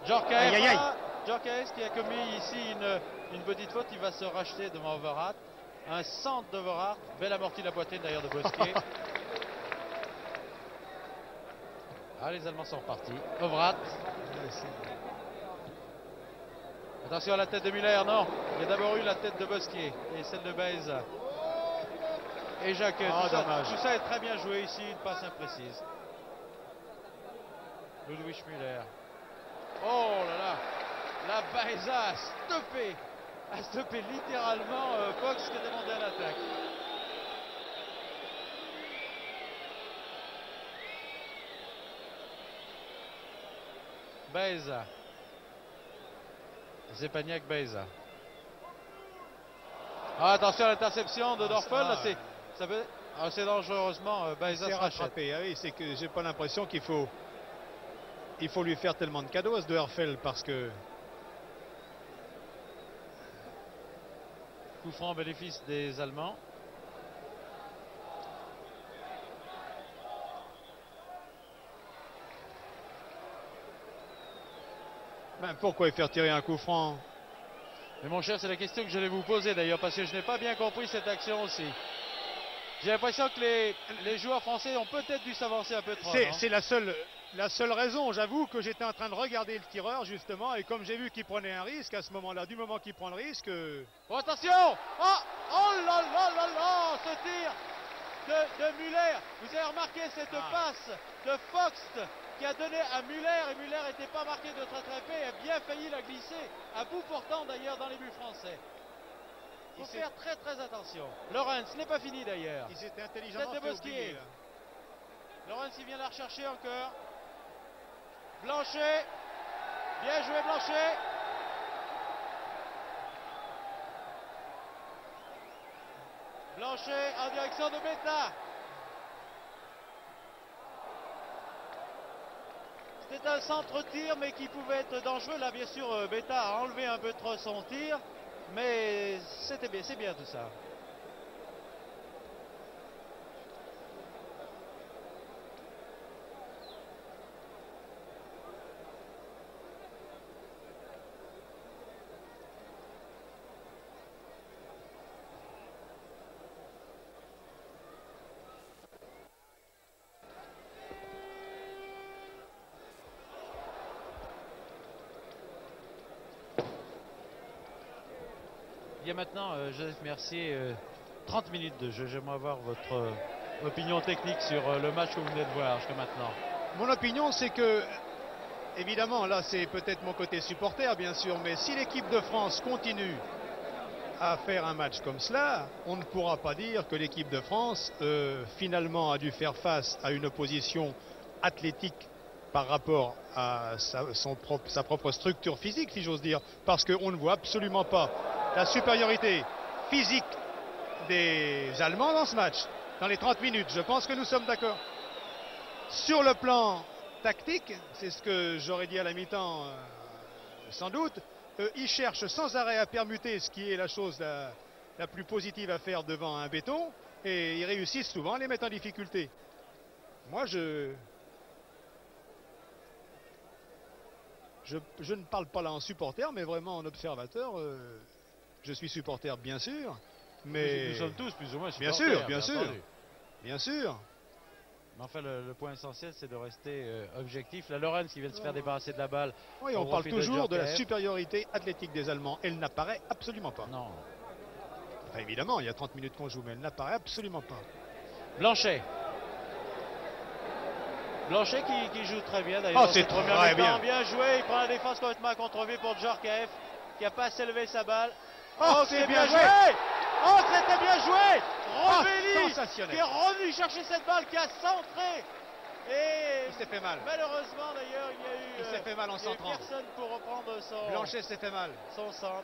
Djorkaeff qui a commis ici une petite faute. Il va se racheter devant Overath. Un centre d'Overath. Belle amortie de la poitrine d'ailleurs de Bosquet. Ah, les Allemands sont repartis. Overath. Attention à la tête de Müller. Non, il y a d'abord eu la tête de Bosquet et celle de Baeza. Et Jacques. Tout ça est très bien joué ici. Une passe imprécise. Ludwig Müller. Oh là là. La Baeza a stoppé littéralement Fox qui a demandé à l'attaque. Baeza. Zepagnac, Baeza. Ah, attention à l'interception de Dörfel. C'est dangereusement Baeza se rachète. Ah oui, c'est que j'ai pas l'impression qu'il faut lui faire tellement de cadeaux à ce Dörfel parce que... Coup franc au bénéfice des Allemands. Pourquoi faire tirer un coup franc? Mais mon cher, c'est la question que j'allais vous poser d'ailleurs, parce que je n'ai pas bien compris cette action aussi. J'ai l'impression que les joueurs français ont peut-être dû s'avancer un peu trop. C'est la seule raison. J'avoue que j'étais en train de regarder le tireur justement, et comme j'ai vu qu'il prenait un risque à ce moment-là, du moment qu'il prend le risque... Oh, attention! Oh là là là là! Ce tir de Müller. Vous avez remarqué cette passe de Fox qui a donné à Müller, et Müller n'était pas marqué de très très près, a bien failli la glisser, à bout portant d'ailleurs dans les buts français. Il faut faire très très attention. Lorenz n'est pas fini d'ailleurs. Il s'était intelligemment fait oublier. Lorenz il vient la rechercher encore. Blanchet. Bien joué Blanchet. Blanchet en direction de Beta. C'était un centre-tir mais qui pouvait être dangereux. Là bien sûr Beta a enlevé un peu trop son tir. Mais c'était bien, c'est bien tout ça. Il y a maintenant, Joseph Mercier, 30 minutes de jeu. J'aimerais avoir votre opinion technique sur le match que vous venez de voir jusqu'à maintenant. Mon opinion, c'est que, évidemment, là, c'est peut-être mon côté supporter, bien sûr, mais si l'équipe de France continue à faire un match comme cela, on ne pourra pas dire que l'équipe de France, finalement, a dû faire face à une opposition athlétique par rapport à sa propre structure physique, si j'ose dire, parce qu'on ne voit absolument pas la supériorité physique des Allemands dans ce match, dans les 30 minutes. Je pense que nous sommes d'accord. Sur le plan tactique, c'est ce que j'aurais dit à la mi-temps, sans doute. Ils cherchent sans arrêt à permuter, ce qui est la chose la plus positive à faire devant un béton, et ils réussissent souvent à les mettre en difficulté. Moi, je ne parle pas là en supporter, mais vraiment en observateur. Je suis supporter, bien sûr, mais... Nous sommes tous plus ou moins bien supporters. sûr, bien sûr, bien sûr. Mais enfin, le point essentiel, c'est de rester objectif. La Lorenz qui vient de se faire débarrasser de la balle. Oui, on parle toujours de la supériorité athlétique des Allemands. Elle n'apparaît absolument pas. Non. Enfin, évidemment, il y a 30 minutes qu'on joue, mais elle n'apparaît absolument pas. Blanchet. Blanchet qui joue très bien d'ailleurs. Oh, c'est très bien. Bien joué. Il prend la défense complètement à contre-pied pour Djorkaeff qui n'a pas assez levé sa balle. Oh, c'est bien joué. Oh, c'était bien joué. Rovelli sensationnel. qui est revenu chercher cette balle, qui a centré. Et il s'est fait mal. Malheureusement d'ailleurs, il s'est fait mal en centrant. Personne pour reprendre Blanchet s'est fait mal. Son centre.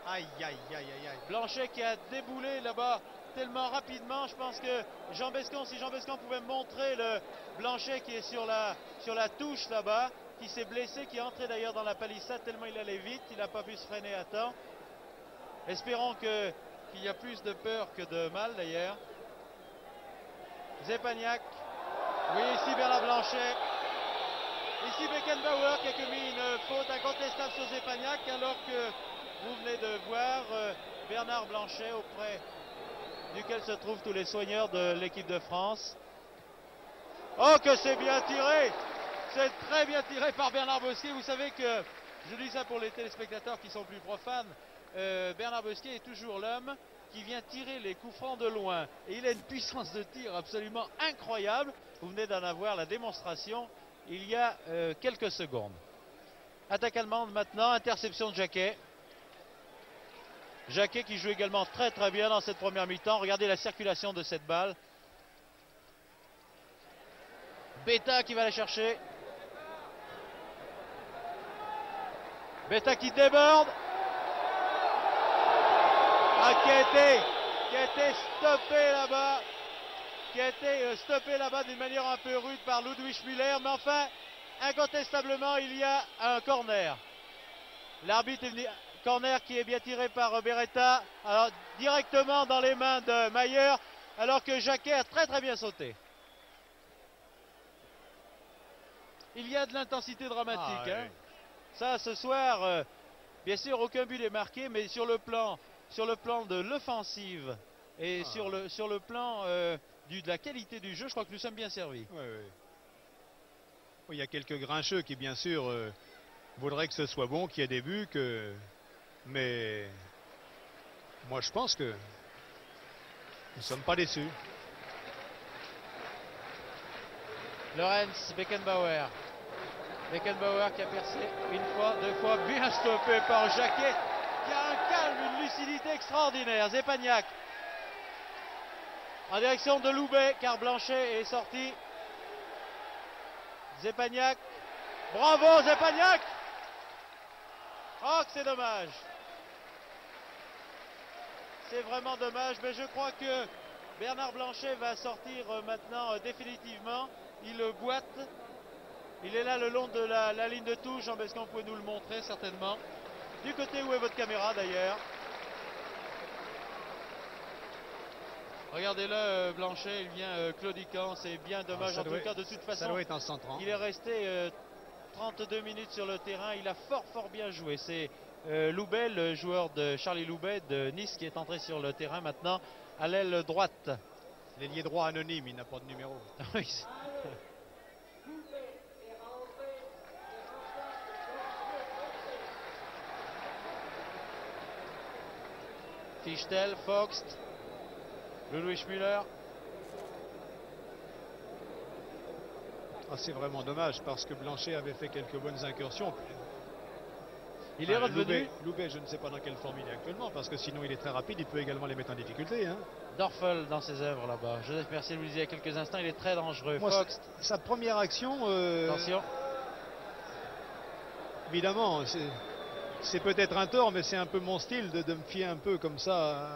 Aïe, aïe, aïe, aïe, aïe. Blanchet qui a déboulé là-bas tellement rapidement. Je pense que Jean Bescon, si Jean Bescon pouvait montrer le Blanchet qui est sur la touche là-bas, qui s'est blessé, qui est entré d'ailleurs dans la palissade tellement il allait vite, il n'a pas pu se freiner à temps. Espérons qu'il y a plus de peur que de mal d'ailleurs. Zepaniak. Oui, ici Bernard Blanchet. Ici Beckenbauer qui a commis une faute incontestable sur Zepaniak, alors que vous venez de voir Bernard Blanchet auprès duquel se trouvent tous les soigneurs de l'équipe de France. Oh, que c'est bien tiré! C'est très bien tiré par Bernard Bosquier. Vous savez que, je dis ça pour les téléspectateurs qui sont plus profanes, Bernard Bosquier est toujours l'homme qui vient tirer les coups francs de loin. Et il a une puissance de tir absolument incroyable. Vous venez d'en avoir la démonstration il y a quelques secondes. Attaque allemande maintenant, interception de Jacquet. Jacquet qui joue également très très bien dans cette première mi-temps. Regardez la circulation de cette balle. Beta qui va la chercher. Beta qui déborde. Ah, qui a été stoppé là-bas. Qui a été stoppé là-bas d'une manière un peu rude par Ludwig Müller. Mais enfin, incontestablement, il y a un corner. L'arbitre est venu. Corner qui est bien tiré par Beretta. Alors, directement dans les mains de Mayer. Alors que Jacquet a très très bien sauté. Il y a de l'intensité dramatique. Oui. Ça, ce soir, bien sûr, aucun but n'est marqué, mais sur le plan de l'offensive et sur le plan de la qualité du jeu, je crois que nous sommes bien servis. Oui, oui. Il y a quelques grincheux qui, bien sûr, voudraient que ce soit bon, qu'il y ait des buts, mais moi, je pense que nous ne sommes pas déçus. Lorenz, Beckenbauer. Beckenbauer qui a percé une fois, deux fois, bien stoppé par Jacquet, qui a un calme, une lucidité extraordinaire. Zepaniak en direction de Loubet, car Blanchet est sorti. Zepaniak. Bravo Zepaniak. Oh, que c'est dommage. C'est vraiment dommage, mais je crois que Bernard Blanchet va sortir maintenant définitivement. Il boite. Il est là le long de la ligne de touche. Jean Bescon, vous pouvez nous le montrer certainement. Du côté où est votre caméra d'ailleurs. Regardez-le, Blanchet, il vient claudiquant. C'est bien dommage. En tout cas, de toute façon, ça doit être en centrant. Il est resté 32 minutes sur le terrain. Il a fort bien joué. C'est Loubet, le joueur de Charlie Loubet de Nice, qui est entré sur le terrain maintenant à l'aile droite. L'ailier droit anonyme, il n'a pas de numéro. Oui. Fichtel, Foxt, Ludwig Müller. C'est vraiment dommage parce que Blanchet avait fait quelques bonnes incursions. Il est revenu. Loubet, je ne sais pas dans quelle forme il est actuellement, parce que sinon il est très rapide, il peut également les mettre en difficulté. Dorfel dans ses œuvres là-bas. Joseph Mercier vous le disait il y a quelques instants, il est très dangereux. Foxt. Sa première action... Attention. Évidemment, c'est peut-être un tort, mais c'est un peu mon style de me fier un peu comme ça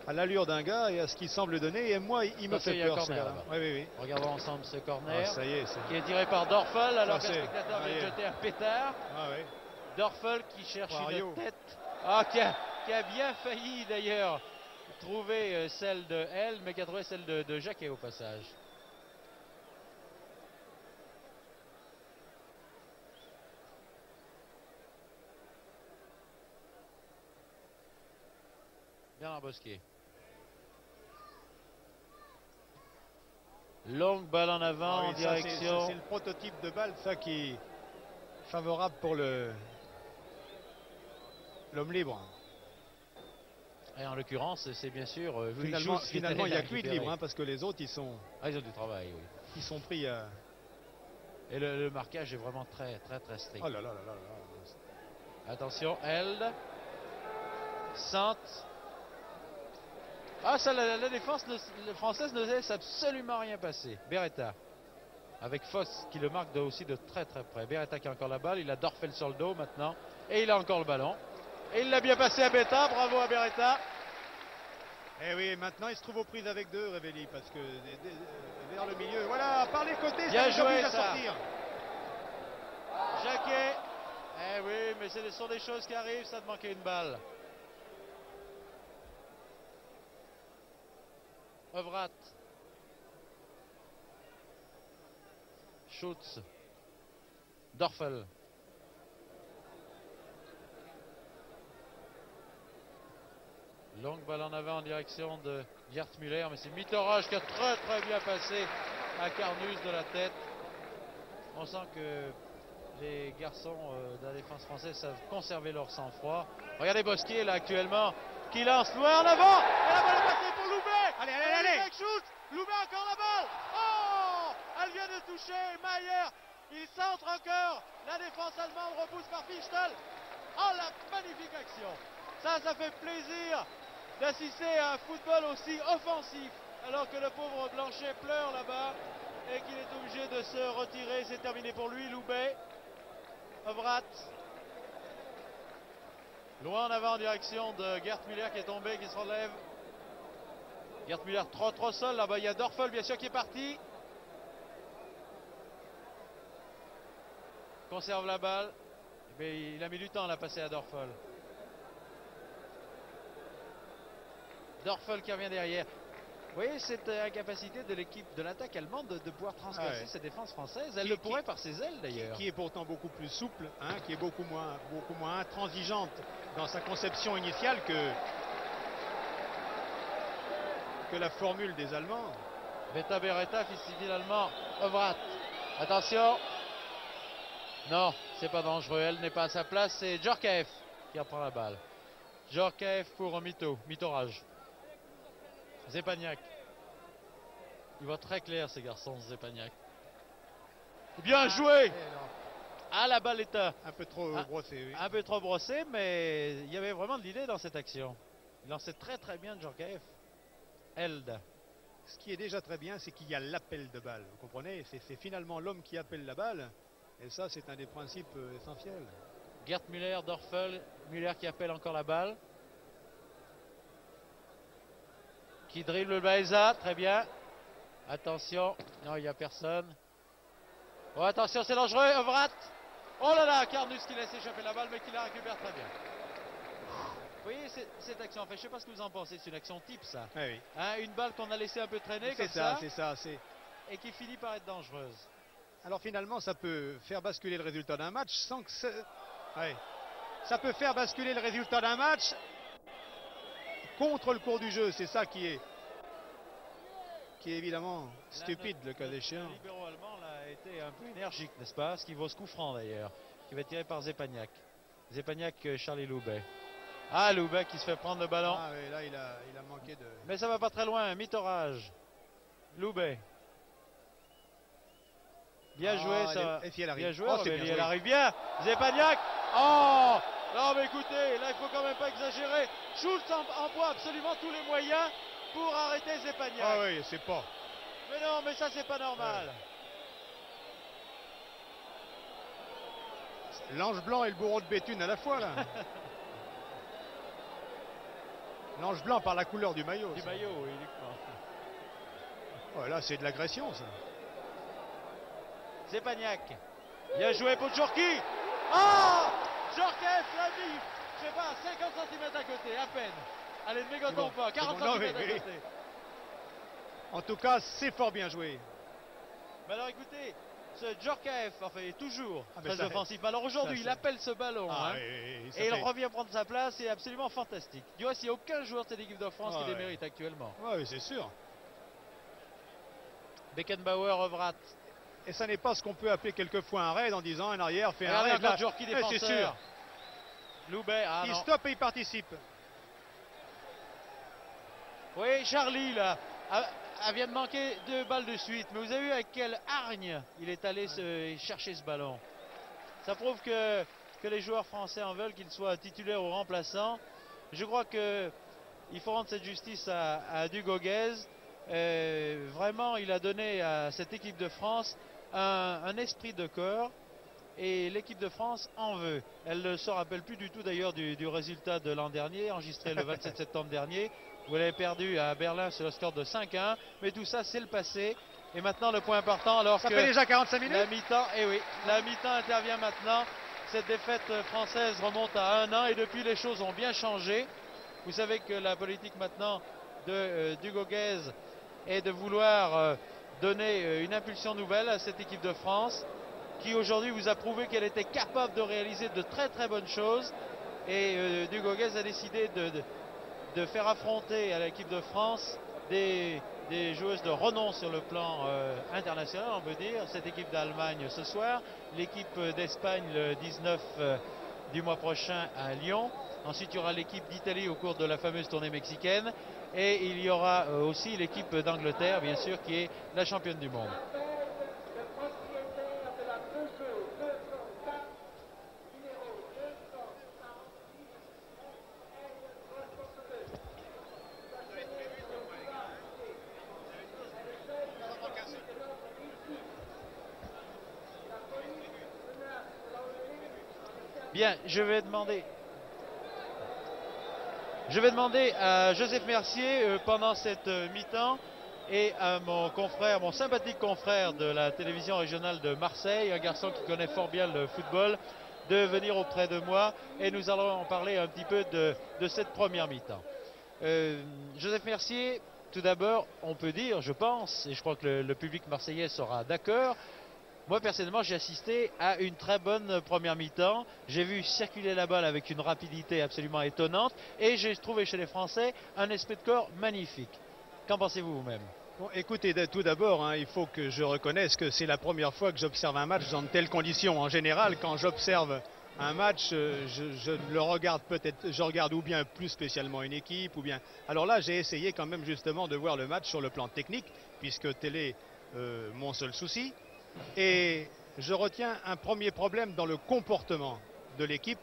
à l'allure d'un gars et à ce qu'il semble donner. Et moi, il me fait peur, ce gars. Oui, oui, oui. Regardons ensemble ce corner. Ça y est, qui est tiré par Dorfel, alors que le spectateur vient de jeter un pétard. Dorfel qui cherche une tête. Qui a bien failli d'ailleurs trouver celle de elle, mais qui a trouvé celle de Jacquet au passage. Bernard Bosquet. Longue balle en avant en direction. C'est le prototype de balle, ça, qui est favorable pour l'homme libre. Et en l'occurrence, c'est bien sûr finalement il n'y a que lui de libre, parce que les autres, ils ont du travail, oui. Ils sont pris à... Et le marquage est vraiment très strict. Oh là là là là là. Attention, Held. Sante. Ah, ça, la défense française ne laisse absolument rien passer. Beretta. Avec Foss qui le marque aussi de très près. Beretta qui a encore la balle. Il a Dorfel sur le dos maintenant. Et il a encore le ballon. Et il l'a bien passé à Betta. Bravo à Beretta. Et oui, maintenant il se trouve aux prises avec deux, Revelli, parce que vers le milieu. Voilà, par les côtés, bien joué, à sortir. Jacquet. Eh oui, mais ce sont des choses qui arrivent. Ça te manquait une balle. Ovrat. Schutz. Dorfel. Longue balle en avant en direction de Gert Müller, mais c'est Mitterrand qui a très bien passé à Carnus de la tête. On sent que les garçons de la défense française savent conserver leur sang-froid. Regardez Bosquet là actuellement qui lance loin en avant. Et la balle est passée pour Loubet. Allez. Schultz. Loubet encore la balle. Oh, elle vient de toucher Mayer. Il centre encore. La défense allemande repousse par Fichtel. Oh, la magnifique action. Ça fait plaisir d'assister à un football aussi offensif alors que le pauvre Blanchet pleure là-bas et qu'il est obligé de se retirer. C'est terminé pour lui. Loubet. Ovrat. Loin en avant en direction de Gert Müller qui est tombé, qui se relève. Gert Müller trop seul. Là-bas, il y a Dorfel, bien sûr, qui est parti. Conserve la balle. Mais il a mis du temps à la passer à Dorfel. Dorfel qui revient derrière. Vous voyez cette incapacité de l'équipe de l'attaque allemande de pouvoir transgresser cette défense française. Elle le pourrait par ses ailes d'ailleurs. Qui est pourtant beaucoup plus souple, qui est beaucoup moins intransigeante dans sa conception initiale que la formule des Allemands. Betta Beretta, fils civil allemand. Ovrat. Attention. Non, c'est pas dangereux. Elle n'est pas à sa place. C'est Djorkaeff qui reprend la balle. Djorkaeff pour Mitorage. Zepagnac. Il voit très clair ces garçons, Zepagnac. Bien joué. Ah, la balle est un peu trop brossée. Oui. Un peu trop brossée, mais il y avait vraiment de l'idée dans cette action. Il lançait très bien Djorkaeff. Held. Ce qui est déjà très bien, c'est qu'il y a l'appel de balle. Vous comprenez? C'est finalement l'homme qui appelle la balle. Et ça, c'est un des principes essentiels. Gert Müller, Dorfel. Müller qui appelle encore la balle. Qui dribble le Baeza, très bien. Attention, non, il n'y a personne. Oh, attention, c'est dangereux, Ovrat. Oh là là, Carnus qui laisse échapper la balle, mais qui la récupère très bien. Vous voyez cette action, en fait, je ne sais pas ce que vous en pensez, c'est une action type, ça. Oui. Hein, une balle qu'on a laissé un peu traîner, comme ça. C'est ça. Et qui finit par être dangereuse. Alors finalement, ça peut faire basculer le résultat d'un match sans que... Ça peut faire basculer le résultat d'un match contre le cours du jeu, c'est ça qui est évidemment stupide, le cas échéant. Le libéro allemand là, a été un peu énergique, n'est-ce pas? Ce qui vaut ce coup franc d'ailleurs, qui va être tiré par Zepagnac. Zepagnac, Charlie Loubet. Ah, Loubet qui se fait prendre le ballon. Ah oui, là il a manqué de... Mais ça va pas très loin, Mitorage. Loubet. Bien joué ça. Bien joué, elle arrive bien. Zepagnac. Oh! Non mais écoutez, là il faut quand même pas exagérer. Schultz emploie absolument tous les moyens pour arrêter Zepagnac. Ah oui, c'est pas. Mais non, mais ça c'est pas normal. L'ange blanc et le bourreau de Béthune à la fois là. L'ange blanc par la couleur du maillot. Du maillot, oui, uniquement. Oh, là, c'est de l'agression, ça. C'est Pagnac. Bien joué pour Djorki. Oh, Djorkaeff l'a mis. Je sais pas, 50 cm à côté, à peine. Allez, ne mégotons bon, pas, 40 bon, cm à oui. côté. En tout cas, c'est fort bien joué. Mais alors écoutez, ce Djorkaeff, enfin, il est toujours très ça, offensif. Alors aujourd'hui, il appelle ce ballon. Ah, hein, et et il revient prendre sa place, c'est absolument fantastique. Du reste, il n'y a aucun joueur de cette équipe de France qui les mérite actuellement. Oui, c'est sûr. Beckenbauer, Evratt. Et ça n'est pas ce qu'on peut appeler quelquefois un raid en disant un arrière fait un Regardez raid. encore Djorki défenseur. C'est sûr. Loubet, ah Il non. stoppe et il participe. Oui, Charlie, là, vient de manquer 2 balles de suite. Mais vous avez vu avec quelle hargne il est allé chercher ce ballon. Ça prouve que les joueurs français en veulent, qu'ils soient titulaires ou remplaçants. Je crois qu'il faut rendre cette justice à Dugoguez. Vraiment, il a donné à cette équipe de France un esprit de corps. Et l'équipe de France en veut. Elle ne se rappelle plus du tout d'ailleurs du résultat de l'an dernier, enregistré le 27 septembre dernier, où elle avait perdu à Berlin sur le score de 5-1. Mais tout ça, c'est le passé. Et maintenant, le point important, alors ça que fait déjà 45 minutes. La mi-temps, oui, la mi-temps intervient maintenant. Cette défaite française remonte à 1 an et depuis, les choses ont bien changé. Vous savez que la politique maintenant de Dugoguez est de vouloir donner une impulsion nouvelle à cette équipe de France, qui aujourd'hui vous a prouvé qu'elle était capable de réaliser de très très bonnes choses. Et Dugoguez a décidé de faire affronter à l'équipe de France des joueuses de renom sur le plan international, on peut dire. Cette équipe d'Allemagne ce soir, l'équipe d'Espagne le 19 du mois prochain à Lyon. Ensuite, il y aura l'équipe d'Italie au cours de la fameuse tournée mexicaine. Et il y aura aussi l'équipe d'Angleterre, bien sûr, qui est la championne du monde. Bien, je vais demander à Joseph Mercier pendant cette mi-temps et à mon sympathique confrère de la télévision régionale de Marseille, un garçon qui connaît fort bien le football, de venir auprès de moi et nous allons en parler un petit peu de cette première mi-temps. Joseph Mercier, tout d'abord, on peut dire, je pense, et je crois que le public marseillais sera d'accord, moi personnellement j'ai assisté à une très bonne première mi-temps. J'ai vu circuler la balle avec une rapidité absolument étonnante et j'ai trouvé chez les Français un esprit de corps magnifique. Qu'en pensez-vous vous-même? Bon, écoutez, tout d'abord, il faut que je reconnaisse que c'est la première fois que j'observe un match dans de telles conditions. En général, quand j'observe un match, je le regarde peut-être, je regarde ou bien plus spécialement une équipe, ou bien... Alors là, j'ai essayé quand même justement de voir le match sur le plan technique, puisque tel est mon seul souci. Et je retiens un premier problème dans le comportement de l'équipe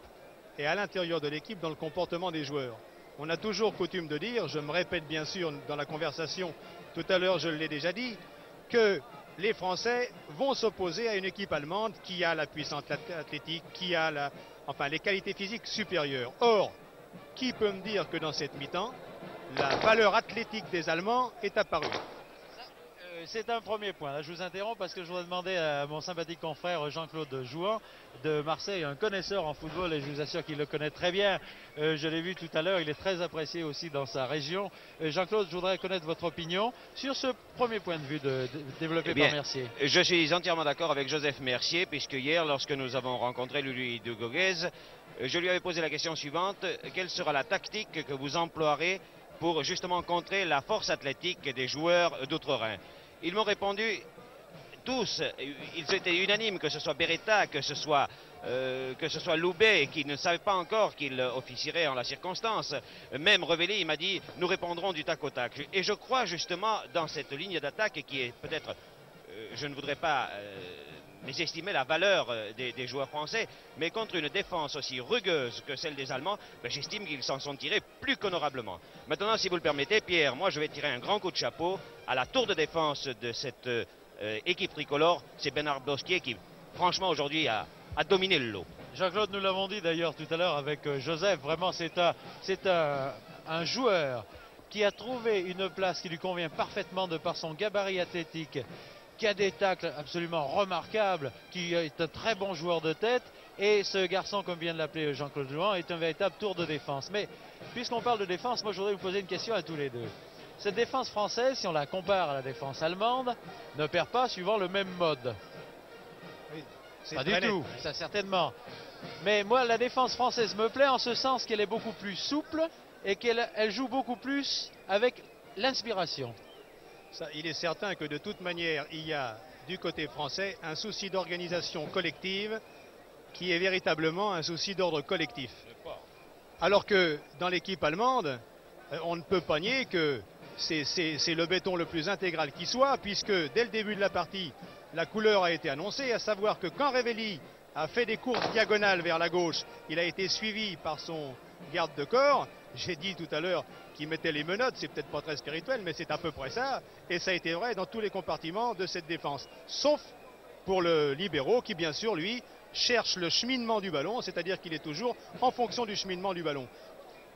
et à l'intérieur de l'équipe dans le comportement des joueurs. On a toujours coutume de dire, je me répète bien sûr dans la conversation, tout à l'heure je l'ai déjà dit, que les Français vont s'opposer à une équipe allemande qui a la puissance athlétique, qui a les qualités physiques supérieures. Or, qui peut me dire que dans cette mi-temps, la valeur athlétique des Allemands est apparue? C'est un premier point. Là, je vous interromps parce que je voudrais demander à mon sympathique confrère Jean-Claude Jouan de Marseille, un connaisseur en football et je vous assure qu'il le connaît très bien. Je l'ai vu tout à l'heure, il est très apprécié aussi dans sa région. Jean-Claude, je voudrais connaître votre opinion sur ce premier point de vue développé par Mercier. Je suis entièrement d'accord avec Joseph Mercier puisque hier, lorsque nous avons rencontré Louis Dugoguez, je lui avais posé la question suivante: quelle sera la tactique que vous emploierez pour justement contrer la force athlétique des joueurs d'Outre-Rhin? Ils m'ont répondu tous, ils étaient unanimes, que ce soit Beretta, que ce soit Loubet, qui ne savait pas encore qu'il officierait en la circonstance. Même Revelli, il m'a dit, nous répondrons du tac au tac. Et je crois justement dans cette ligne d'attaque qui est peut-être, je ne voudrais pas mésestimer la valeur des joueurs français, mais contre une défense aussi rugueuse que celle des Allemands, j'estime qu'ils s'en sont tirés plus qu'honorablement. Maintenant, si vous le permettez, Pierre, moi je vais tirer un grand coup de chapeau à la tour de défense de cette équipe tricolore. C'est Bernard Bosquier qui, franchement, aujourd'hui a dominé le lot. Jean-Claude, nous l'avons dit d'ailleurs tout à l'heure avec Joseph, vraiment c'est un un joueur qui a trouvé une place qui lui convient parfaitement de par son gabarit athlétique, qui a des tacles absolument remarquables, qui est un très bon joueur de tête, et ce garçon, comme vient de l'appeler Jean-Claude Jouan, est un véritable tour de défense. Mais puisqu'on parle de défense, moi je voudrais vous poser une question à tous les deux. Cette défense française, si on la compare à la défense allemande, ne perd pas suivant le même mode. Oui, pas du tout, ça certainement. Mais moi, la défense française me plaît en ce sens qu'elle est beaucoup plus souple et qu'elle joue beaucoup plus avec l'inspiration. Il est certain que de toute manière, il y a du côté français un souci d'organisation collective qui est véritablement un souci d'ordre collectif. Alors que dans l'équipe allemande, on ne peut pas nier que c'est le béton le plus intégral qui soit, puisque dès le début de la partie, la couleur a été annoncée, à savoir que quand Revelli a fait des courses diagonales vers la gauche, il a été suivi par son garde de corps. J'ai dit tout à l'heure qu'il mettait les menottes, c'est peut-être pas très spirituel, mais c'est à peu près ça. Et ça a été vrai dans tous les compartiments de cette défense. Sauf pour le libéro qui, bien sûr, lui, cherche le cheminement du ballon, c'est-à-dire qu'il est toujours en fonction du cheminement du ballon.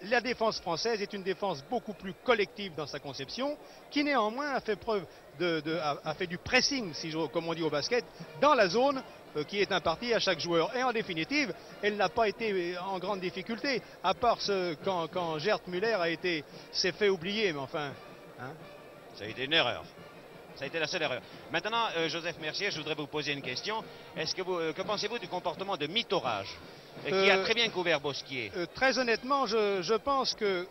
La défense française est une défense beaucoup plus collective dans sa conception, qui néanmoins a fait preuve a fait du pressing, comme on dit au basket, dans la zone qui est impartie à chaque joueur. Et en définitive, elle n'a pas été en grande difficulté, à part quand Gerd Müller s'est fait oublier, mais enfin... Hein. Ça a été une erreur. Ça a été la seule erreur. Maintenant, Joseph Mercier, je voudrais vous poser une question. Que pensez-vous du comportement de Mitterrand, qui a très bien couvert Bosquier? Très honnêtement, je pense que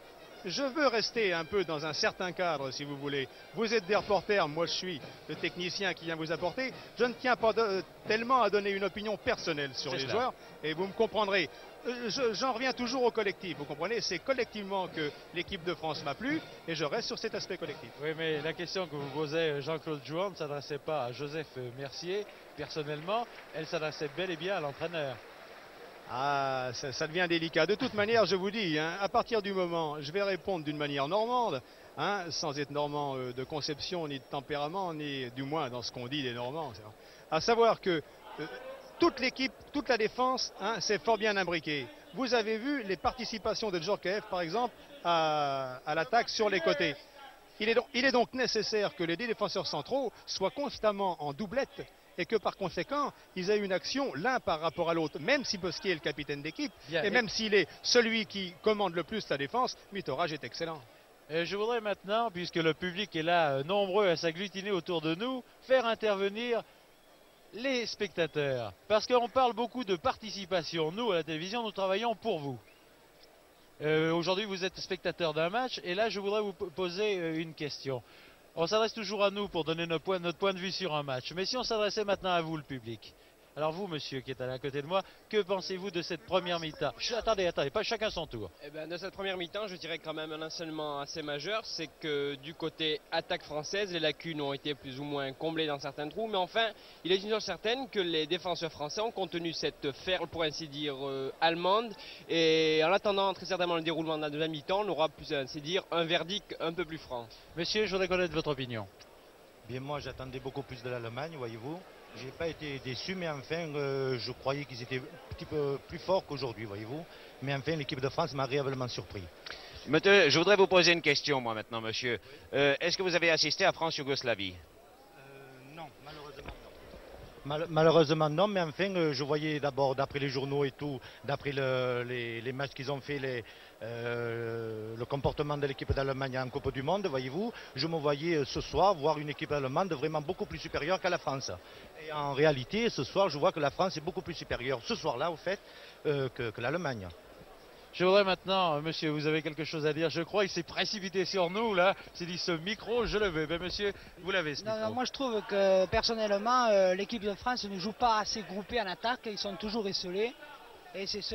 je veux rester un peu dans un certain cadre, si vous voulez. Vous êtes des reporters, moi je suis le technicien qui vient vous apporter. Je ne tiens pas tellement à donner une opinion personnelle sur les joueurs, et vous me comprendrez. J'en reviens toujours au collectif, vous comprenez? C'est collectivement que l'équipe de France m'a plu, et je reste sur cet aspect collectif. Oui, mais la question que vous posez, Jean-Claude Jouan, ne s'adressait pas à Joseph Mercier, personnellement, elle s'adressait bel et bien à l'entraîneur. Ah, ça devient délicat. De toute manière, je vous dis, à partir du moment, je vais répondre d'une manière normande, sans être normand de conception, ni de tempérament, ni du moins dans ce qu'on dit des Normands. À savoir que toute l'équipe, toute la défense, c'est fort bien imbriqué. Vous avez vu les participations de Djorkaeff, par exemple, à l'attaque sur les côtés. Il est donc nécessaire que les deux défenseurs centraux soient constamment en doublette, et que par conséquent, ils aient une action l'un par rapport à l'autre, même si Bosquier est le capitaine d'équipe, et même s'il est celui qui commande le plus la défense, Mitterrand est excellent. Et je voudrais maintenant, puisque le public est là nombreux à s'agglutiner autour de nous, faire intervenir les spectateurs. Parce qu'on parle beaucoup de participation. Nous, à la télévision, nous travaillons pour vous. Aujourd'hui, vous êtes spectateur d'un match, et là, je voudrais vous poser une question. On s'adresse toujours à nous pour donner notre point de vue sur un match. Mais si on s'adressait maintenant à vous, le public. Alors vous, monsieur, qui êtes à côté de moi, que pensez-vous de cette première mi-temps? Attendez, pas chacun son tour. Eh bien, de cette première mi-temps, je dirais quand même un enseignement assez majeur, c'est que du côté attaque française, les lacunes ont été plus ou moins comblées dans certains trous, mais enfin, il est une chose certaine que les défenseurs français ont contenu cette ferme, pour ainsi dire, allemande, et en attendant très certainement le déroulement de la deuxième mi-temps, on aura, plus ainsi dire, un verdict un peu plus franc. Monsieur, je voudrais connaître votre opinion. Bien, moi, j'attendais beaucoup plus de l'Allemagne, voyez-vous. Je n'ai pas été déçu, mais enfin, je croyais qu'ils étaient un petit peu plus forts qu'aujourd'hui, voyez-vous. Mais enfin, l'équipe de France m'a réellement surpris. Maintenant, je voudrais vous poser une question, moi, maintenant, monsieur. Est-ce que vous avez assisté à France-Yougoslavie? Non, malheureusement non. Malheureusement non, mais enfin, je voyais d'abord, d'après les journaux et tout, d'après les matchs qu'ils ont fait, le comportement de l'équipe d'Allemagne en Coupe du Monde, voyez-vous, je me voyais ce soir voir une équipe allemande vraiment beaucoup plus supérieure qu'à la France. Et en réalité, ce soir, je vois que la France est beaucoup plus supérieure, ce soir-là, au fait, que l'Allemagne. Je voudrais maintenant, monsieur, vous avez quelque chose à dire. Je crois qu'il s'est précipité sur nous, là. Il s'est dit, ce micro, je le veux. Ben, monsieur, vous l'avez, ce micro. Non, moi, je trouve que, personnellement, l'équipe de France ne joue pas assez groupée en attaque. Ils sont toujours esselés. Et c'est ce...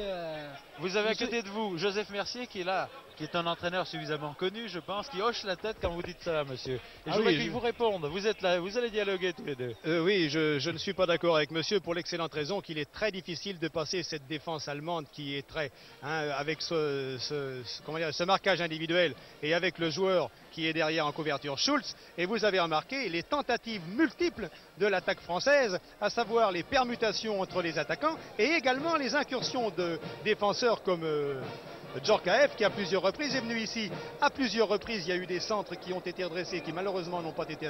Vous avez à côté de vous Joseph Mercier, qui est là, qui est un entraîneur suffisamment connu, je pense, qui hoche la tête quand vous dites cela, monsieur. Et je voudrais qu'il vous réponde. Vous êtes là, vous allez dialoguer tous les deux. Oui, je ne suis pas d'accord avec monsieur pour l'excellente raison qu'il est très difficile de passer cette défense allemande qui est très... avec ce marquage individuel et avec le joueur qui est derrière en couverture, Schulz. Et vous avez remarqué les tentatives multiples de l'attaque française, à savoir les permutations entre les attaquants et également les incursions de défenseurs comme Djorkaeff, qui à plusieurs reprises est venu ici. À plusieurs reprises, il y a eu des centres qui ont été redressés, qui malheureusement n'ont pas été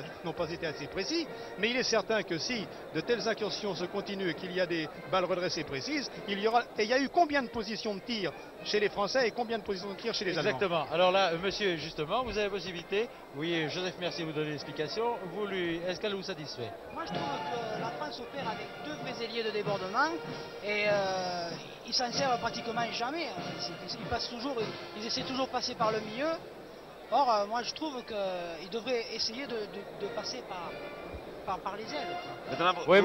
assez précis. Mais il est certain que si de telles incursions se continuent et qu'il y a des balles redressées précises, il y aura. Et il y a eu combien de positions de tir chez les Français et combien de positions de tir chez les Allemands? Exactement. Alors là, monsieur, justement, vous avez la possibilité. Oui, Joseph Mercier vous donner l'explication. Est-ce qu'elle vous satisfait? Moi, je trouve que la France opère avec deux vrais ailiers de débordement et ils s'en servent pratiquement jamais. Ils passent toujours, ils essaient toujours de passer par le milieu. Or, moi, je trouve qu'ils devraient essayer de passer par les ailes. Oui,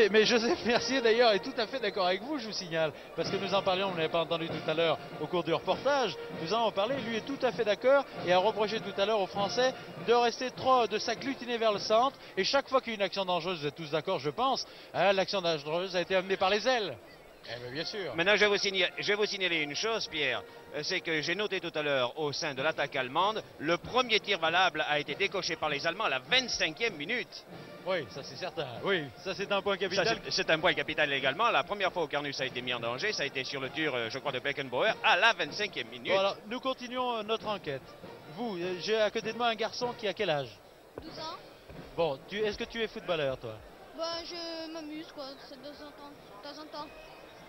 mais Joseph Mercier d'ailleurs est tout à fait d'accord avec vous, je vous signale, parce que nous en parlions, vous n'avez pas entendu tout à l'heure au cours du reportage, nous en avons parlé, lui est tout à fait d'accord et a reproché tout à l'heure aux Français de rester trop, de s'agglutiner vers le centre, et chaque fois qu'il y a une action dangereuse, vous êtes tous d'accord je pense, hein, l'action dangereuse a été amenée par les ailes. Eh bien, bien sûr. Maintenant, je vais vous signaler une chose, Pierre. C'est que j'ai noté tout à l'heure au sein de l'attaque allemande, le premier tir valable a été décoché par les Allemands à la 25e minute. Oui, ça c'est certain. Oui, ça c'est un point capital. C'est un point capital également. La première fois où Carnus a été mis en danger, ça a été sur le tir, je crois, de Beckenbauer à la 25e minute. Bon, alors, nous continuons notre enquête. Vous, j'ai à côté de moi un garçon qui a quel âge? 12 ans. Bon, est-ce que tu es footballeur, toi? Bah, je m'amuse, quoi, de temps en temps.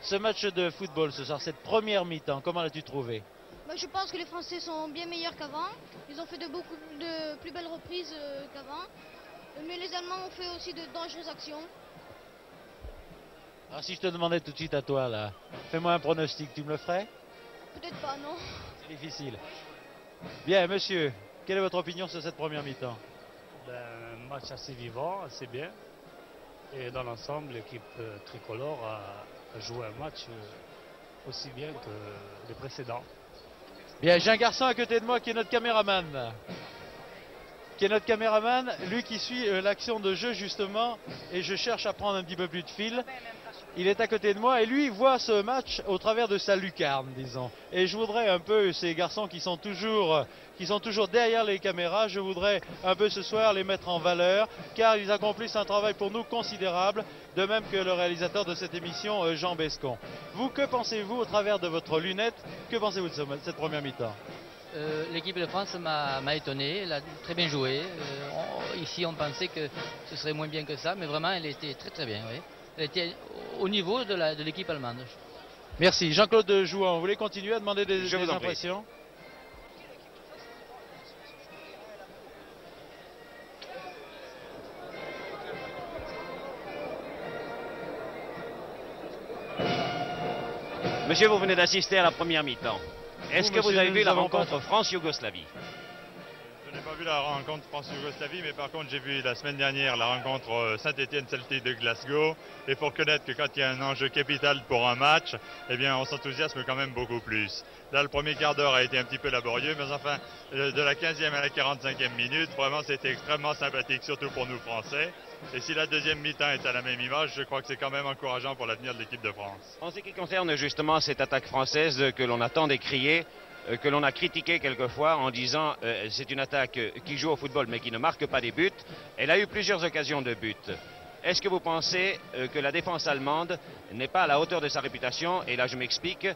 Ce match de football ce soir, cette première mi-temps, comment l'as-tu trouvé? Bah, je pense que les Français sont bien meilleurs qu'avant. Ils ont fait beaucoup de plus belles reprises qu'avant. Mais les Allemands ont fait aussi de dangereuses actions. Alors si je te demandais tout de suite à toi, là, fais-moi un pronostic, tu me le ferais? Peut-être pas, non. C'est difficile. Bien, monsieur, quelle est votre opinion sur cette première mi-temps? Un match assez vivant, assez bien. Et dans l'ensemble, l'équipe tricolore a joué un match aussi bien que les précédents. Bien, j'ai un garçon à côté de moi qui est notre caméraman. Lui qui suit l'action de jeu justement, et je cherche à prendre un petit peu plus de fil. Il est à côté de moi et lui il voit ce match au travers de sa lucarne, disons. Et je voudrais un peu, ces garçons qui sont toujours derrière les caméras, je voudrais un peu ce soir les mettre en valeur, car ils accomplissent un travail pour nous considérable, de même que le réalisateur de cette émission, Jean Bescon. Vous, que pensez-vous au travers de votre lunette? Que pensez-vous de cette première mi-temps? L'équipe de France m'a étonné, elle a très bien joué. Ici on pensait que ce serait moins bien que ça, mais vraiment elle était très très bien. Oui. Elle était au niveau de l'équipe allemande. Merci. Jean-Claude Jouan, vous voulez continuer à demander des impressions? Monsieur, vous venez d'assister à la première mi-temps. Est-ce que vous avez vu la rencontre France-Yougoslavie? Je n'ai pas vu la rencontre France-Yougoslavie, mais par contre j'ai vu la semaine dernière la rencontre Saint-Étienne-Celtic de Glasgow. Et il faut reconnaître que quand il y a un enjeu capital pour un match, eh bien on s'enthousiasme quand même beaucoup plus. Là, le premier quart d'heure a été un petit peu laborieux, mais enfin, de la 15e à la 45e minute, vraiment c'était extrêmement sympathique, surtout pour nous Français. Et si la deuxième mi-temps est à la même image, je crois que c'est quand même encourageant pour l'avenir de l'équipe de France. En ce qui concerne justement cette attaque française que l'on a tant décriée, que l'on a critiquée quelquefois en disant c'est une attaque qui joue au football mais qui ne marque pas des buts, elle a eu plusieurs occasions de but. Est-ce que vous pensez que la défense allemande n'est pas à la hauteur de sa réputation? Et là je m'explique,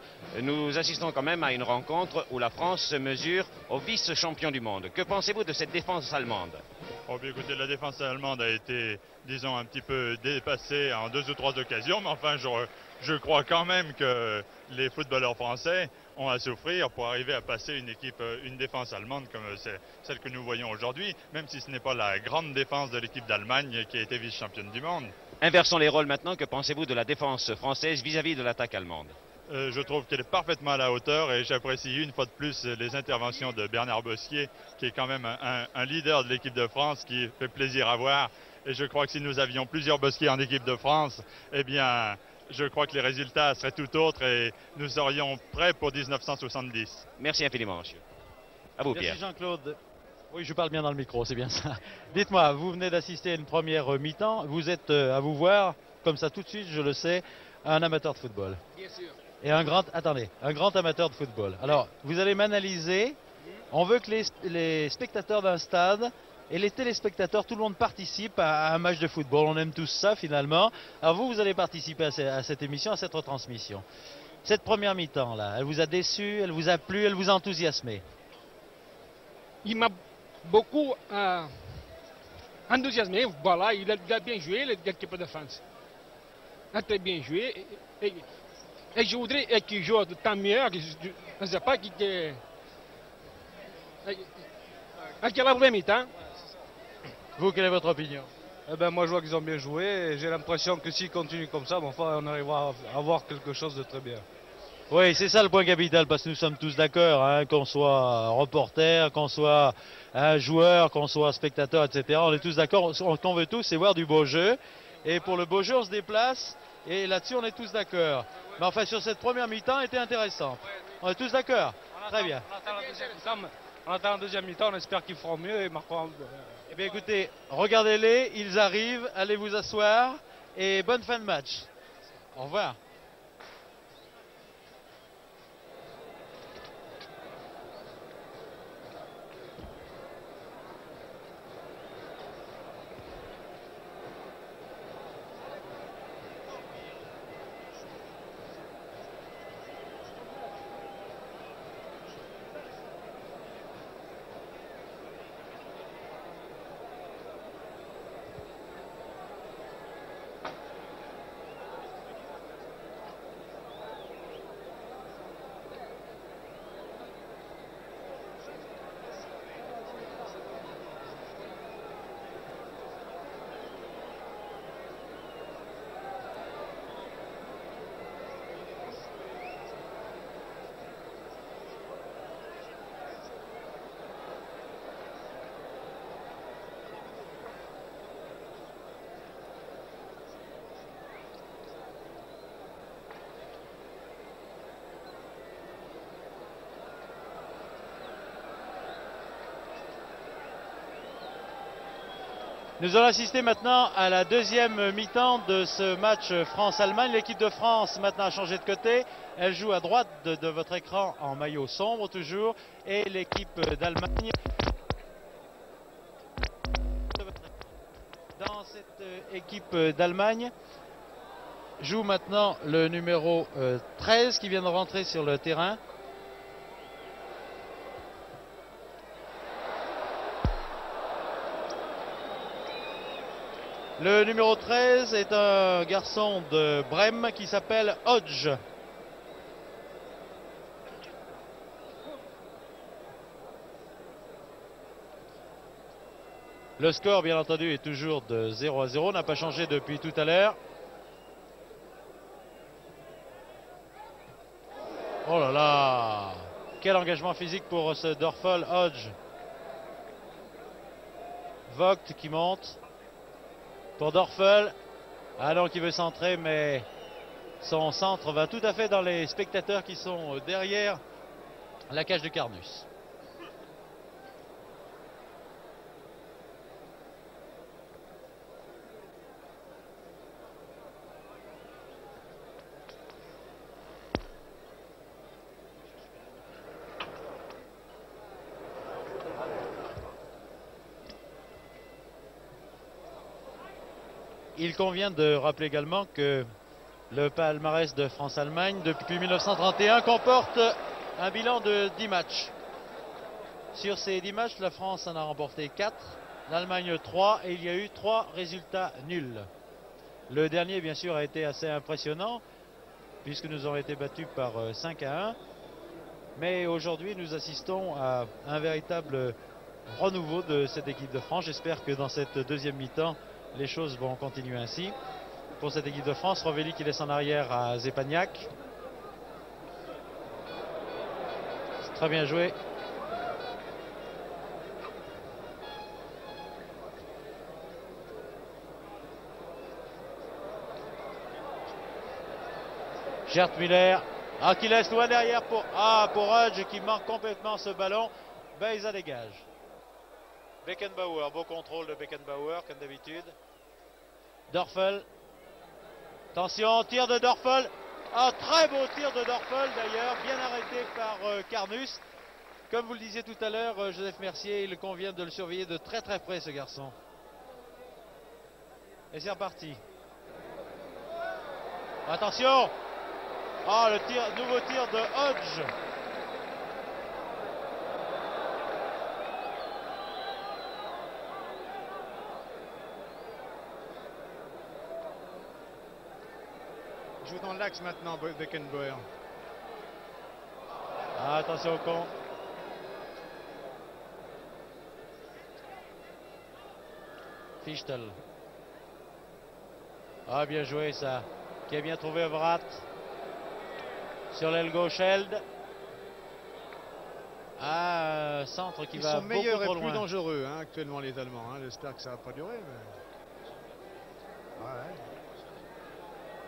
nous assistons quand même à une rencontre où la France se mesure au vice-champion du monde. Que pensez-vous de cette défense allemande? Oh, bien, écoutez, la défense allemande a été, disons, un petit peu dépassée en 2 ou 3 occasions, mais enfin je crois quand même que les footballeurs français ont à souffrir pour arriver à passer une défense allemande comme celle que nous voyons aujourd'hui, même si ce n'est pas la grande défense de l'équipe d'Allemagne qui a été vice-championne du monde. Inversons les rôles maintenant, que pensez-vous de la défense française vis-à-vis de l'attaque allemande? Je trouve qu'elle est parfaitement à la hauteur et j'apprécie une fois de plus les interventions de Bernard Bosquier, qui est quand même un leader de l'équipe de France qui fait plaisir à voir. Et je crois que si nous avions plusieurs Bosquier en équipe de France, eh bien, je crois que les résultats seraient tout autres et nous serions prêts pour 1970. Merci infiniment, monsieur. À vous, Pierre. Merci, Jean-Claude. Oui, je parle bien dans le micro, c'est bien ça. Dites-moi, vous venez d'assister à une première mi-temps. Vous êtes, à vous voir, comme ça tout de suite, je le sais, un amateur de football. Bien sûr. Et un grand amateur de football. Alors, vous allez m'analyser. On veut que les spectateurs d'un stade et les téléspectateurs, tout le monde participe à un match de football. On aime tous ça finalement. Alors vous allez participer à cette émission, à cette retransmission. Cette première mi-temps, là, elle vous a déçu, elle vous a plu, elle vous a enthousiasmé? Il m'a beaucoup enthousiasmé. Voilà, il a bien joué, l'équipe de France. Il a très bien joué. Et je voudrais qu'il joue tant mieux. Je ne sais pas qui à quelle première mi-temps. Vous, quelle est votre opinion? Eh ben, moi, je vois qu'ils ont bien joué et j'ai l'impression que s'ils continuent comme ça, enfin, on arrivera à avoir quelque chose de très bien. Oui, c'est ça le point capital, parce que nous sommes tous d'accord, hein, qu'on soit reporter, qu'on soit un joueur, qu'on soit spectateur, etc. On est tous d'accord, ce qu'on veut tous, c'est voir du beau jeu. Et pour le beau jeu, on se déplace, et là-dessus, on est tous d'accord. Mais enfin, sur cette première mi-temps, elle était intéressante. On est tous d'accord? Très bien. On attend la deuxième mi-temps, on espère qu'ils feront mieux et marqueront. Eh bien, écoutez, regardez-les, ils arrivent, allez vous asseoir, et bonne fin de match. Au revoir. Nous allons assister maintenant à la deuxième mi-temps de ce match France-Allemagne. L'équipe de France maintenant a changé de côté. Elle joue à droite de votre écran en maillot sombre toujours. Et l'équipe d'Allemagne, dans cette équipe d'Allemagne, joue maintenant le numéro 13 qui vient de rentrer sur le terrain. Le numéro 13 est un garçon de Brême qui s'appelle Hodge. Le score, bien entendu, est toujours de 0-0, n'a pas changé depuis tout à l'heure. Oh là là! Quel engagement physique pour ce Dorfel Hodge. Vogt qui monte. Pour Dorfel, alors qu'il veut centrer, mais son centre va tout à fait dans les spectateurs qui sont derrière la cage de Carnus. Il convient de rappeler également que le palmarès de France-Allemagne depuis 1931 comporte un bilan de 10 matchs. Sur ces 10 matchs, la France en a remporté 4, l'Allemagne 3 et il y a eu 3 résultats nuls. Le dernier, bien sûr, a été assez impressionnant puisque nous avons été battus par 5-1. Mais aujourd'hui, nous assistons à un véritable renouveau de cette équipe de France. J'espère que dans cette deuxième mi-temps, les choses vont continuer ainsi. Pour cette équipe de France, Rovelli qui laisse en arrière à Zepagnac. Très bien joué. Gerd Müller. Ah, qui laisse loin derrière pour Hodge qui manque complètement ce ballon. Beza dégage. Beckenbauer, beau contrôle de Beckenbauer comme d'habitude. Dorfel. Attention, tir de Dorfel. Un très beau tir de Dorfel d'ailleurs, bien arrêté par Carnus. Comme vous le disiez tout à l'heure, Joseph Mercier, il convient de le surveiller de très très près ce garçon. Et c'est reparti. Attention. Ah, le nouveau tir de Hodge. Joue dans l'axe maintenant, Beckenbauer. Ah, attention au con. Fichtel. Ah, bien joué ça. Qui a bien trouvé Overath. Sur l'aile gauche, Held. Ah, centre qui Ils va sont beaucoup meilleurs trop et plus loin. dangereux actuellement, les Allemands. J'espère que ça va pas durer. Mais...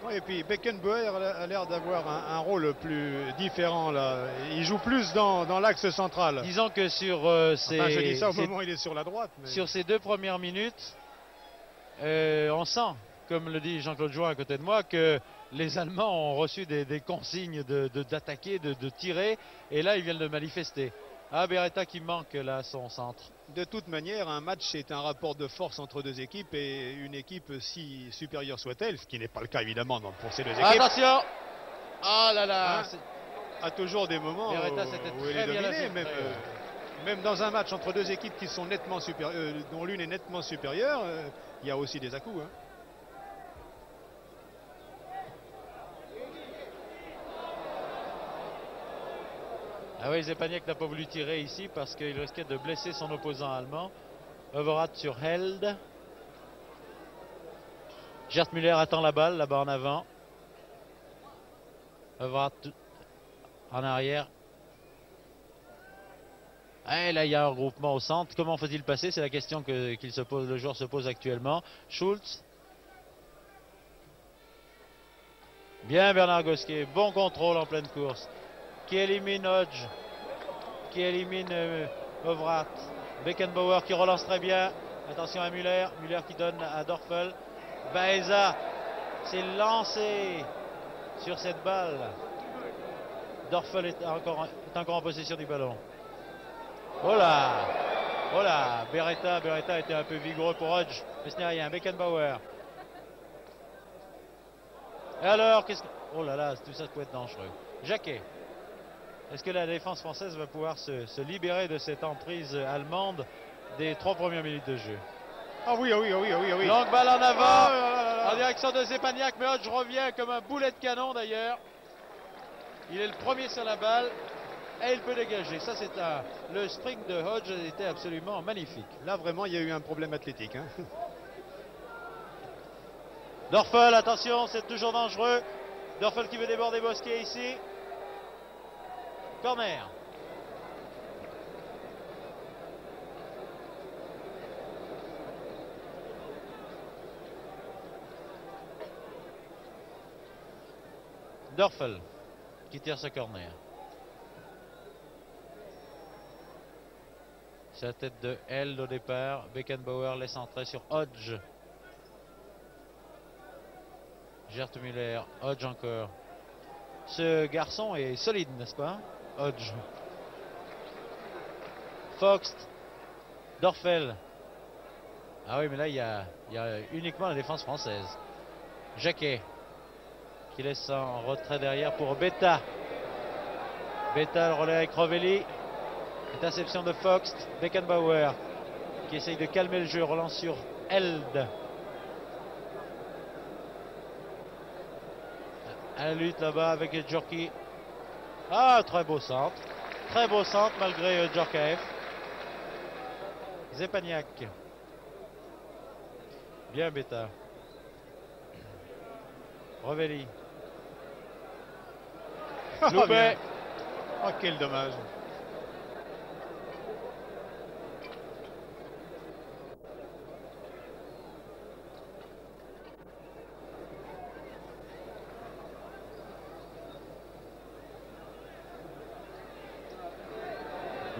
Ouais, et puis Beckenbauer a l'air d'avoir un rôle plus différent là. Il joue plus dans l'axe central. Disons que sur ces... Enfin, je dis ça au moment où il est sur la droite. Mais... Sur ces 2 premières minutes, on sent, comme le dit Jean-Claude Join à côté de moi, que les Allemands ont reçu des consignes d'attaquer, de tirer, et là ils viennent de manifester. Ah, Beretta qui manque là son centre. De toute manière, un match c'est un rapport de force entre 2 équipes, et une équipe, si supérieure soit-elle, ce qui n'est pas le cas évidemment pour ces 2 équipes. Attention! Oh là là! A toujours des moments où elle est dominée, même dans un match entre 2 équipes qui sont nettement dont l'une est nettement supérieure, il y a aussi des à-coups. Ah oui, Zepaniak n'a pas voulu tirer ici parce qu'il risquait de blesser son opposant allemand. Overath sur Held. Gerd Müller attend la balle, là-bas en avant. Overath en arrière. Et là, il y a un regroupement au centre. Comment faut-il passer? C'est la question que le joueur se pose actuellement. Schulz. Bien Bernard Gosquet. Bon contrôle en pleine course. Qui élimine Hodge, qui élimine Overath. Beckenbauer qui relance très bien. Attention à Müller, Müller qui donne à Dorfel. Baeza s'est lancé sur cette balle. Dorfel est encore en possession du ballon. Voilà, voilà, Beretta était un peu vigoureux pour Hodge, mais ce n'est rien. Beckenbauer. Et alors, qu'est-ce que... Oh là là, tout ça peut être dangereux. Jacquet. Est-ce que la défense française va pouvoir se libérer de cette emprise allemande des 3 premières minutes de jeu? Ah oui. Longue balle en avant, en direction de Zepaniak, mais Hodge revient comme un boulet de canon d'ailleurs. Il est le premier sur la balle et il peut dégager. Ça, c'est le sprint de Hodge était absolument magnifique. Là, vraiment, il y a eu un problème athlétique. Dorfel, attention, c'est toujours dangereux. Dorfel qui veut déborder Bosquet ici. Corner. Dorfel qui tire ce corner. C'est la tête de Held au départ. Beckenbauer laisse entrer sur Hodge. Gerd Müller, Hodge encore. Ce garçon est solide, n'est-ce pas? Hodge. Fox. Dorfel. Ah oui, mais là, il y a uniquement la défense française. Jacquet. Qui laisse en retrait derrière pour Beta. Beta, le relais avec Rovelli. Interception de Fox. Beckenbauer. Qui essaye de calmer le jeu. Relance sur Held. À la lutte là-bas avec Djorki. Ah, très beau centre. Très beau centre malgré Djorkaeff. Zepaniak. Bien Beta. Rovelli. Loubet. Oh, quel dommage.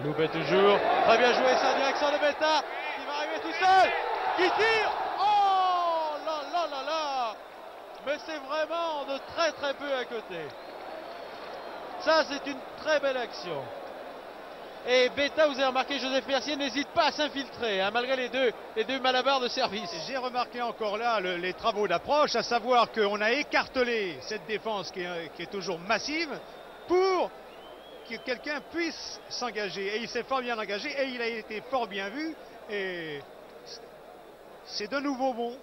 Loubet toujours. Très bien joué ça en direction de Beta. Qui va arriver tout seul. Qui tire. Oh là là là là. Mais c'est vraiment de très très peu à côté. Ça, c'est une très belle action. Et Beta, vous avez remarqué, Joseph Mercier n'hésite pas à s'infiltrer, hein, malgré les deux malabars de service. J'ai remarqué encore là les travaux d'approche, à savoir qu'on a écartelé cette défense qui est toujours massive pour que quelqu'un puisse s'engager. Et il s'est fort bien engagé et il a été fort bien vu. Et c'est de nouveau bon.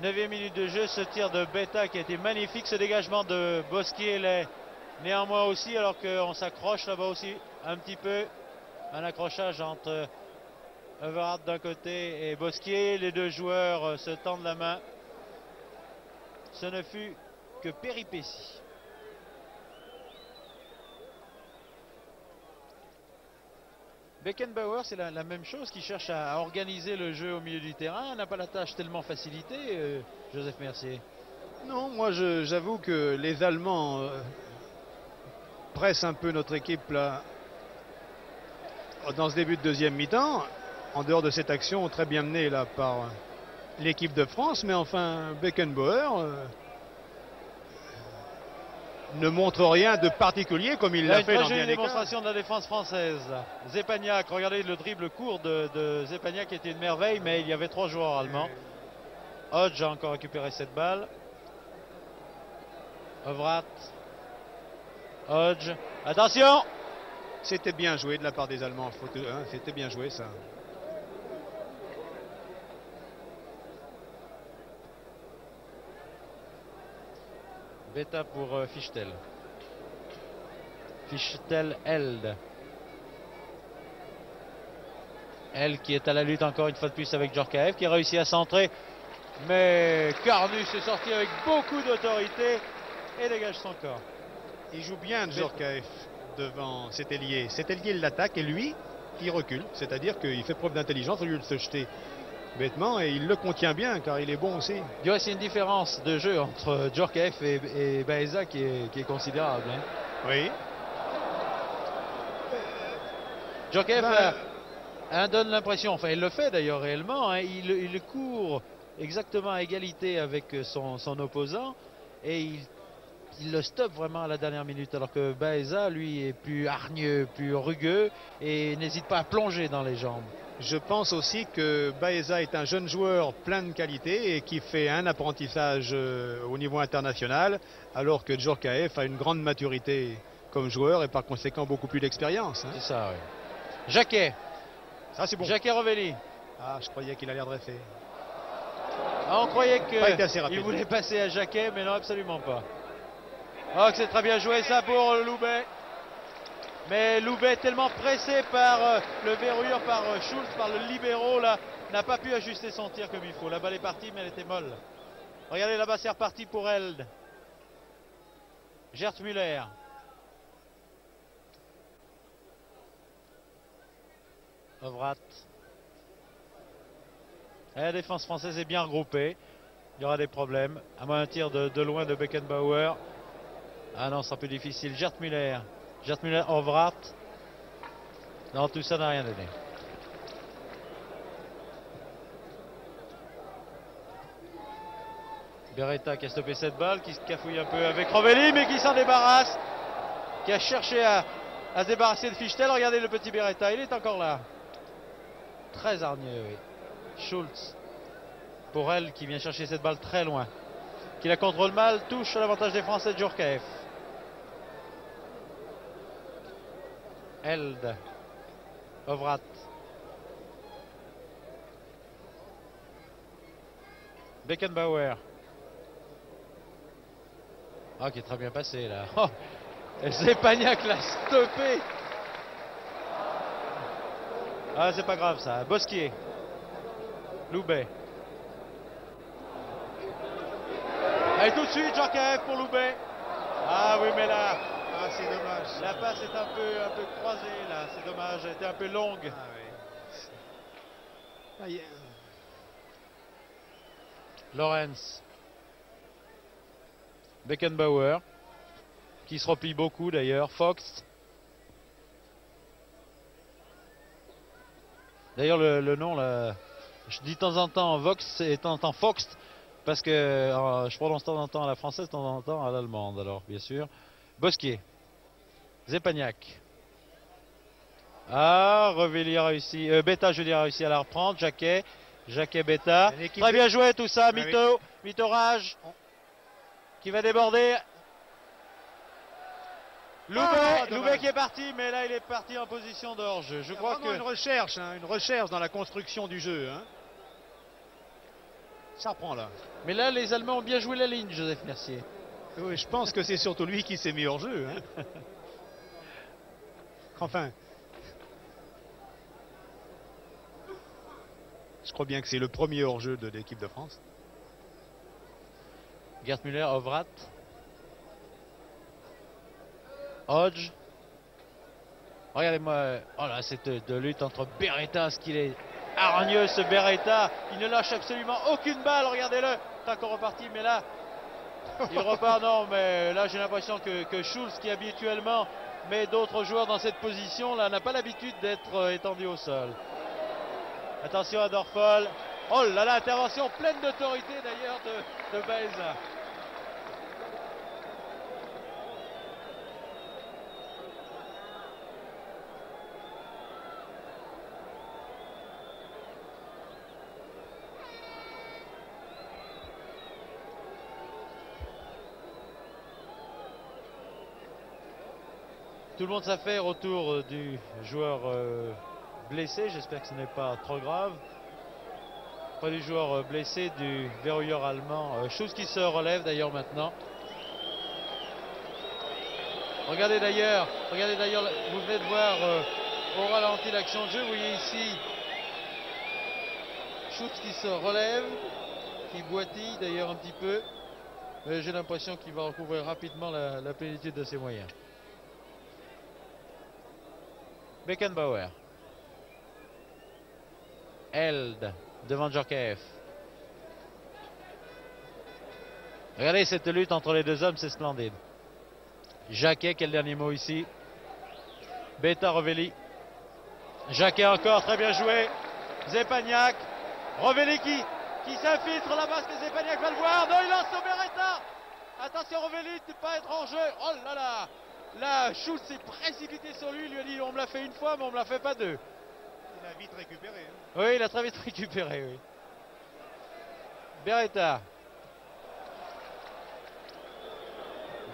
Neuvième minute de jeu, ce tir de Beta qui a été magnifique, ce dégagement de Bosquier l'est néanmoins aussi, alors qu'on s'accroche là-bas aussi un petit peu. Un accrochage entre Overath d'un côté et Bosquier. Les deux joueurs se tendent la main. Ce ne fut que péripétie. Beckenbauer, c'est la même chose, qui cherche à organiser le jeu au milieu du terrain. N'a pas la tâche tellement facilitée, Joseph Mercier. Non, moi j'avoue que les Allemands pressent un peu notre équipe là, dans ce début de deuxième mi-temps, en dehors de cette action très bien menée là par l'équipe de France. Mais enfin, Beckenbauer ne montre rien de particulier comme il l'a fait dans bien des cas. Une démonstration de la défense française. Zepagnac, regardez le dribble court de Zepagnac qui était une merveille, mais il y avait 3 joueurs allemands. Hodge a encore récupéré cette balle. Overath. Hodge. Attention! C'était bien joué de la part des Allemands. C'était bien joué ça. Beta pour Fichtel. Fichtel-Held. Elle qui est à la lutte encore une fois de plus avec Djorkaeff, qui a réussi à centrer. Mais Carnus est sorti avec beaucoup d'autorité et dégage son corps. Il joue bien Djorkaeff devant cet ailier. Cet ailier l'attaque et lui, il recule. C'est-à-dire qu'il fait preuve d'intelligence au lieu de se jeter bêtement, et il le contient bien car il est bon aussi. Il y a aussi une différence de jeu entre Djorkaeff et Baeza qui est considérable. Hein. Oui. Djorkaeff donne l'impression, enfin il le fait d'ailleurs réellement, hein, il court exactement à égalité avec son opposant et il le stoppe vraiment à la dernière minute, alors que Baeza lui est plus hargneux, plus rugueux et n'hésite pas à plonger dans les jambes. Je pense aussi que Baeza est un jeune joueur plein de qualité et qui fait un apprentissage au niveau international, alors que Djorkaeff a une grande maturité comme joueur et par conséquent beaucoup plus d'expérience. Hein. C'est ça, oui. Jacquet. Ça c'est bon. Jacquet Rovelli. Ah, je croyais qu'il allait redresser. Ah, on croyait qu'il voulait passer à Jacquet, mais non, absolument pas. Oh, c'est très bien joué ça pour Loubet. Mais Loubet, tellement pressé par le verrouilleur, par Schultz, par le libéraux, là, n'a pas pu ajuster son tir comme il faut. La balle est partie, mais elle était molle. Regardez là-bas, c'est reparti pour Held. Gert Müller. Overath. Et la défense française est bien regroupée. Il y aura des problèmes. À moins un tir de loin de Beckenbauer. Ah non, c'est un peu difficile. Gert Müller. Gert Müller, Overath. Non, tout ça n'a rien donné. Beretta qui a stoppé cette balle, qui se cafouille un peu avec Rovelli, mais qui s'en débarrasse. Qui a cherché à se débarrasser de Fichtel. Regardez le petit Beretta, il est encore là. Très hargneux, oui. Schultz. Pour elle, qui vient chercher cette balle très loin. Qui la contrôle mal, touche à l'avantage des Français de Djorkaeff. Held. Overath. Beckenbauer. Ah, qui est très bien passé là. Oh, Zepagnac l'a stoppé. Ah, c'est pas grave ça. Bosquier. Loubet. Et tout de suite, Djorkaeff pour Loubet. Ah oui, mais là, ah, c'est dommage. La passe est un peu croisée là. C'est dommage. Elle était un peu longue. Ah, oui. Lorenz. Beckenbauer. Qui se replie beaucoup d'ailleurs. Fox. D'ailleurs, le nom, là, je dis de temps en temps Vox et de temps en temps Fox, parce que je prononce de temps en temps à la française, de temps en temps à l'allemande, alors, bien sûr. Bosquier. Zepagnac. Ah, Revelli a réussi. Beta, je veux dire, a réussi à la reprendre. Jacquet, Beta. Très bien joué tout ça. Mito, Mitorage. Qui va déborder. Loubet qui est parti, mais là il est parti en position d'orge. Je crois que une recherche dans la construction du jeu. Hein. Ça reprend là. Mais là les Allemands ont bien joué la ligne, Joseph Mercier. Oui, je pense que c'est surtout lui qui s'est mis hors jeu. Hein. Enfin, je crois bien que c'est le premier hors jeu de l'équipe de France. Gerd Müller, Ovrat. Hodge. Regardez-moi, oh là, cette de lutte entre Beretta, ce qu'il est hargneux ce Beretta. Il ne lâche absolument aucune balle, regardez-le. C'est encore reparti, mais là, il repart. Non, mais là, j'ai l'impression que Schulz, qui habituellement met d'autres joueurs dans cette position, là, n'a pas l'habitude d'être étendu au sol. Attention à Dorfol. Oh là là, intervention pleine d'autorité d'ailleurs de Baeza. Tout le monde s'affaire autour du joueur blessé. J'espère que ce n'est pas trop grave. Pas du joueur blessé, du verrouilleur allemand. Chose qui se relève d'ailleurs maintenant. Regardez d'ailleurs, vous venez de voir au ralenti l'action de jeu. Vous voyez ici Schulz qui se relève, qui boitille d'ailleurs un petit peu. J'ai l'impression qu'il va recouvrir rapidement la plénitude de ses moyens. Beckenbauer. Held devant Djorkaeff. Regardez cette lutte entre les deux hommes, c'est splendide. Jacquet, quel dernier mot ici. Beta, Revelli. Jacquet encore, très bien joué. Zepagnac. Revelli qui s'infiltre là-bas, est-ce que Zepagnac va le voir? Non, il lance au Beretta. Attention Revelli, ne pas être en jeu. Oh là là. Là, Schulz s'est précipité sur lui, il lui a dit on me l'a fait une fois, mais on me l'a fait pas deux. Il a vite récupéré. Hein. Oui, il a très vite récupéré, oui. Beretta.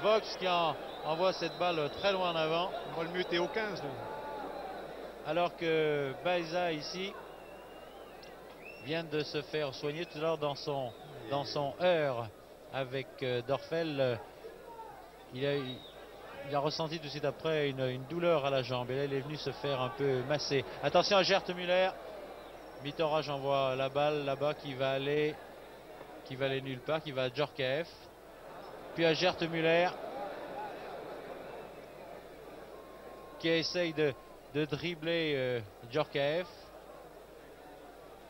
Vox qui envoie cette balle très loin en avant. On va le muter au 15. Là. Alors que Baeza ici vient de se faire soigner tout à l'heure dans son heurt avec Dorfel. Il a ressenti tout de suite après une douleur à la jambe. Et là, il est venu se faire un peu masser. Attention à Gerd Müller. Mitorage envoie la balle là-bas qui va aller nulle part, qui va à Djorkaeff. Puis à Gerd Müller qui essaye de dribbler Djorkaeff.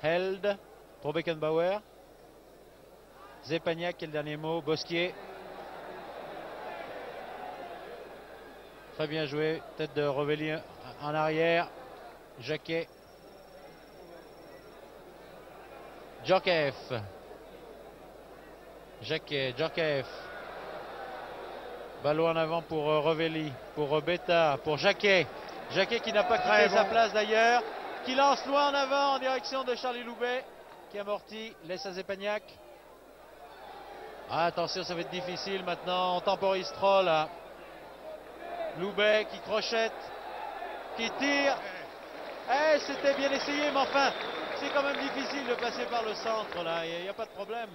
Held pour Beckenbauer. Zepagnac, quel dernier mot? Bosquier. Très bien joué, tête de Revelli en arrière. Jacquet. Djorkaeff. Djorkaeff. Ballon en avant pour Revelli, pour Beta, pour Jacquet. Jacquet qui n'a pas quitté sa place d'ailleurs. Qui lance loin en avant en direction de Charlie Loubet. Qui amortit, laisse à Zepagnac. Ah, attention, ça va être difficile maintenant. On temporise trop là. Loubet qui crochette, qui tire. C'était bien essayé, mais enfin, c'est quand même difficile de passer par le centre là. Il n'y a pas de problème.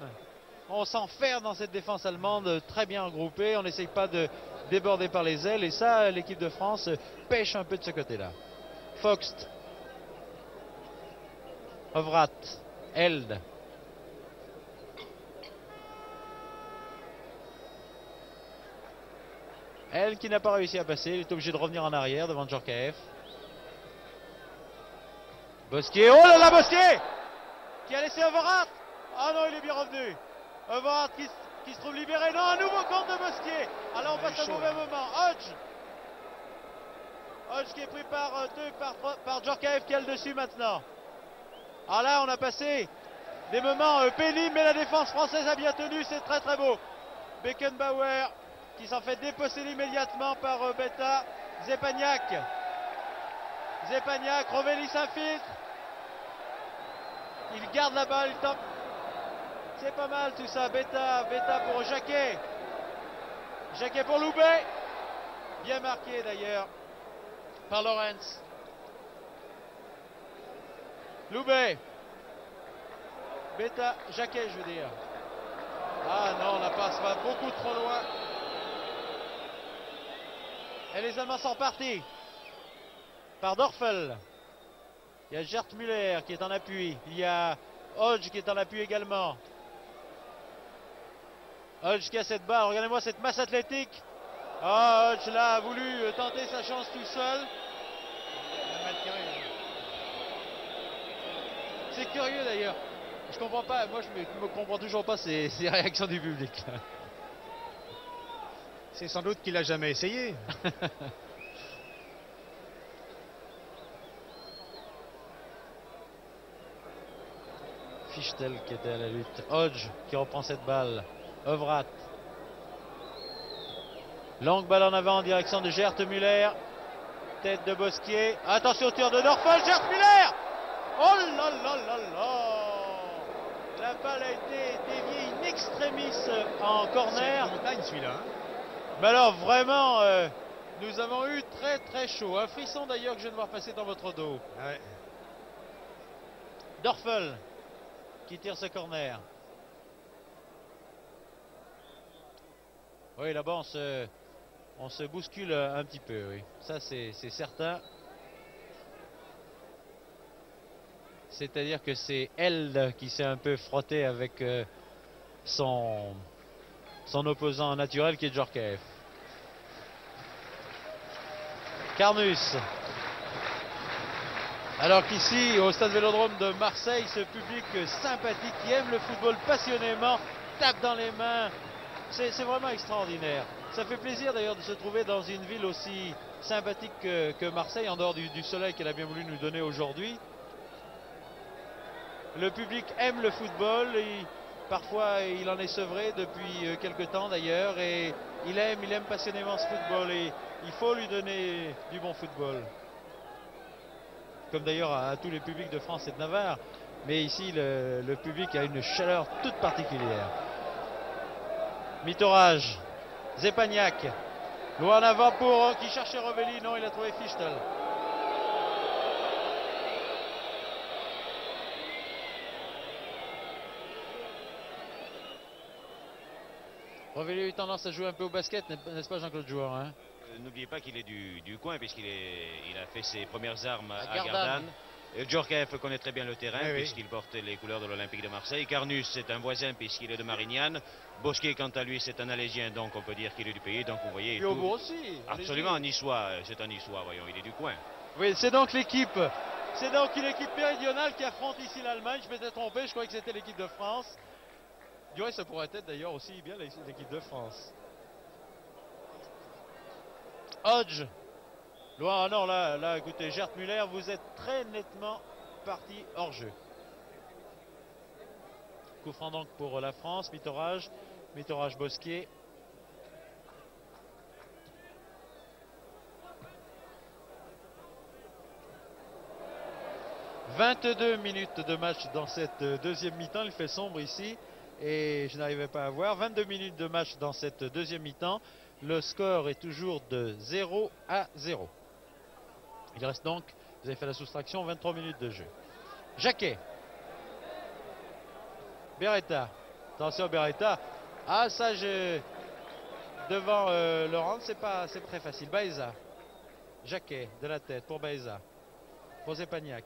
On s'enferme dans cette défense allemande très bien regroupée. On n'essaye pas de déborder par les ailes. Et ça, l'équipe de France pêche un peu de ce côté-là. Foxt. Ovrat. Held. Elle qui n'a pas réussi à passer, il est obligé de revenir en arrière devant Djorkaeff. Bosquier, oh là là, Bosquier qui a laissé Ovrat. Ah non, il est bien revenu. Ovrat qui se trouve libéré. Non, un nouveau compte de Bosquier. Alors on passe un mauvais moment. Hodge qui est pris par Djorkaeff qui a le dessus maintenant. Ah là, on a passé des moments pénibles, mais la défense française a bien tenu, c'est très très beau. Beckenbauer qui s'en fait déposséder immédiatement par Beta. Zepagnac, Rovelli s'infiltre. Il garde la balle, il tente. C'est pas mal tout ça. Beta pour Jacquet. Jacquet pour Loubet. Bien marqué d'ailleurs par Lorenz. Loubet. Beta, Jacquet je veux dire. Ah non, la passe va beaucoup trop loin. Et les Allemands sont partis. Par Dorfel. Il y a Gert Müller qui est en appui. Il y a Hodge qui est en appui également. Hodge qui a cette balle. Regardez-moi cette masse athlétique. Ah, Hodge là a voulu tenter sa chance tout seul. C'est curieux d'ailleurs. Je comprends pas. Moi, je me comprends toujours pas ces réactions du public. C'est sans doute qu'il a jamais essayé. Fichtel qui était à la lutte. Hodge qui reprend cette balle. Ovrat. Longue balle en avant en direction de Gert Müller. Tête de Bosquier. Attention au tir de Dorfel. Gert Müller. Oh là là là là. La balle a été déviée in extremis en corner. C'est une montagne celui-là. Hein. Mais alors vraiment, nous avons eu très très chaud. Un frisson d'ailleurs que je viens de voir passer dans votre dos. Ouais. Dorfel qui tire ce corner. Oui, là-bas on se bouscule un petit peu, oui. Ça c'est certain. C'est-à-dire que c'est elle qui s'est un peu frottée avec son opposant naturel qui est Djorkaeff. Carnus. Alors qu'ici, au stade Vélodrome de Marseille, ce public sympathique qui aime le football passionnément, tape dans les mains. C'est vraiment extraordinaire. Ça fait plaisir d'ailleurs de se trouver dans une ville aussi sympathique que Marseille, en dehors du soleil qu'elle a bien voulu nous donner aujourd'hui. Le public aime le football. Parfois, il en est sevré depuis quelque temps d'ailleurs. Et il aime passionnément ce football. Et il faut lui donner du bon football. Comme d'ailleurs à tous les publics de France et de Navarre. Mais ici, le public a une chaleur toute particulière. Mitorage. Zepagnac. Loin en avant pour qui cherchait Rovelli. Non, il a trouvé Fichtel. Rovelli a eu tendance à jouer un peu au basket, n'est-ce pas Jean-Claude Joueur, hein? N'oubliez pas qu'il est du coin puisqu'il a fait ses premières armes à Gardanne. Djorkaeff connaît très bien le terrain puisqu'il porte les couleurs de l'Olympique de Marseille. Carnus c'est un voisin puisqu'il est de Marignane. Bosquier quant à lui c'est un Alésien, donc on peut dire qu'il est du pays. Donc vous voyez, il aussi. Absolument, un Niçois, c'est un Niçois, voyons, il est du coin. Oui, c'est donc l'équipe méridionale qui affronte ici l'Allemagne. Je m'étais trompé, je croyais que c'était l'équipe de France. Du reste, ça pourrait être d'ailleurs aussi bien l'équipe de France. Hodge. Loin, non, là, écoutez, Gert Müller, vous êtes très nettement parti hors jeu. Coup franc donc pour la France, Mitorage Bosquier. « 22 minutes de match dans cette deuxième mi-temps. Il fait sombre ici et je n'arrivais pas à voir. 22 minutes de match dans cette deuxième mi-temps. Le score est toujours de 0-0. Il reste donc, vous avez fait la soustraction, 23 minutes de jeu. Jacquet. Beretta. Attention Beretta. Ah ça, devant Laurent, c'est très facile. Baeza. Jacquet de la tête pour Baeza. Pour Zepagnac.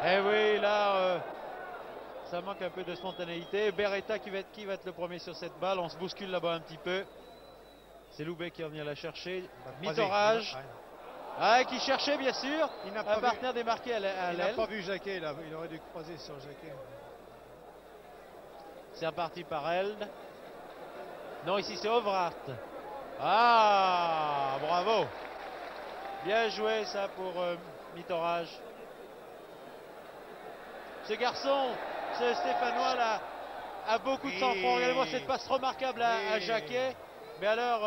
Eh oui, là, ça manque un peu de spontanéité. Beretta qui va être le premier sur cette balle. On se bouscule là-bas un petit peu. C'est Loubet qui va venir la chercher. Mitorage. Ah, qui cherchait bien sûr. Un partenaire démarqué à l'aile. Il n'a pas vu Jacquet, là. Il aurait dû croiser sur Jacquet. C'est reparti par Eld. Non, ici c'est Ovrat. Ah, bravo. Bien joué ça pour Mitorage. Ce garçon, ce Stéphanois là, a beaucoup de sang-froid. Regardez-moi cette passe remarquable à Jacquet. Mais alors,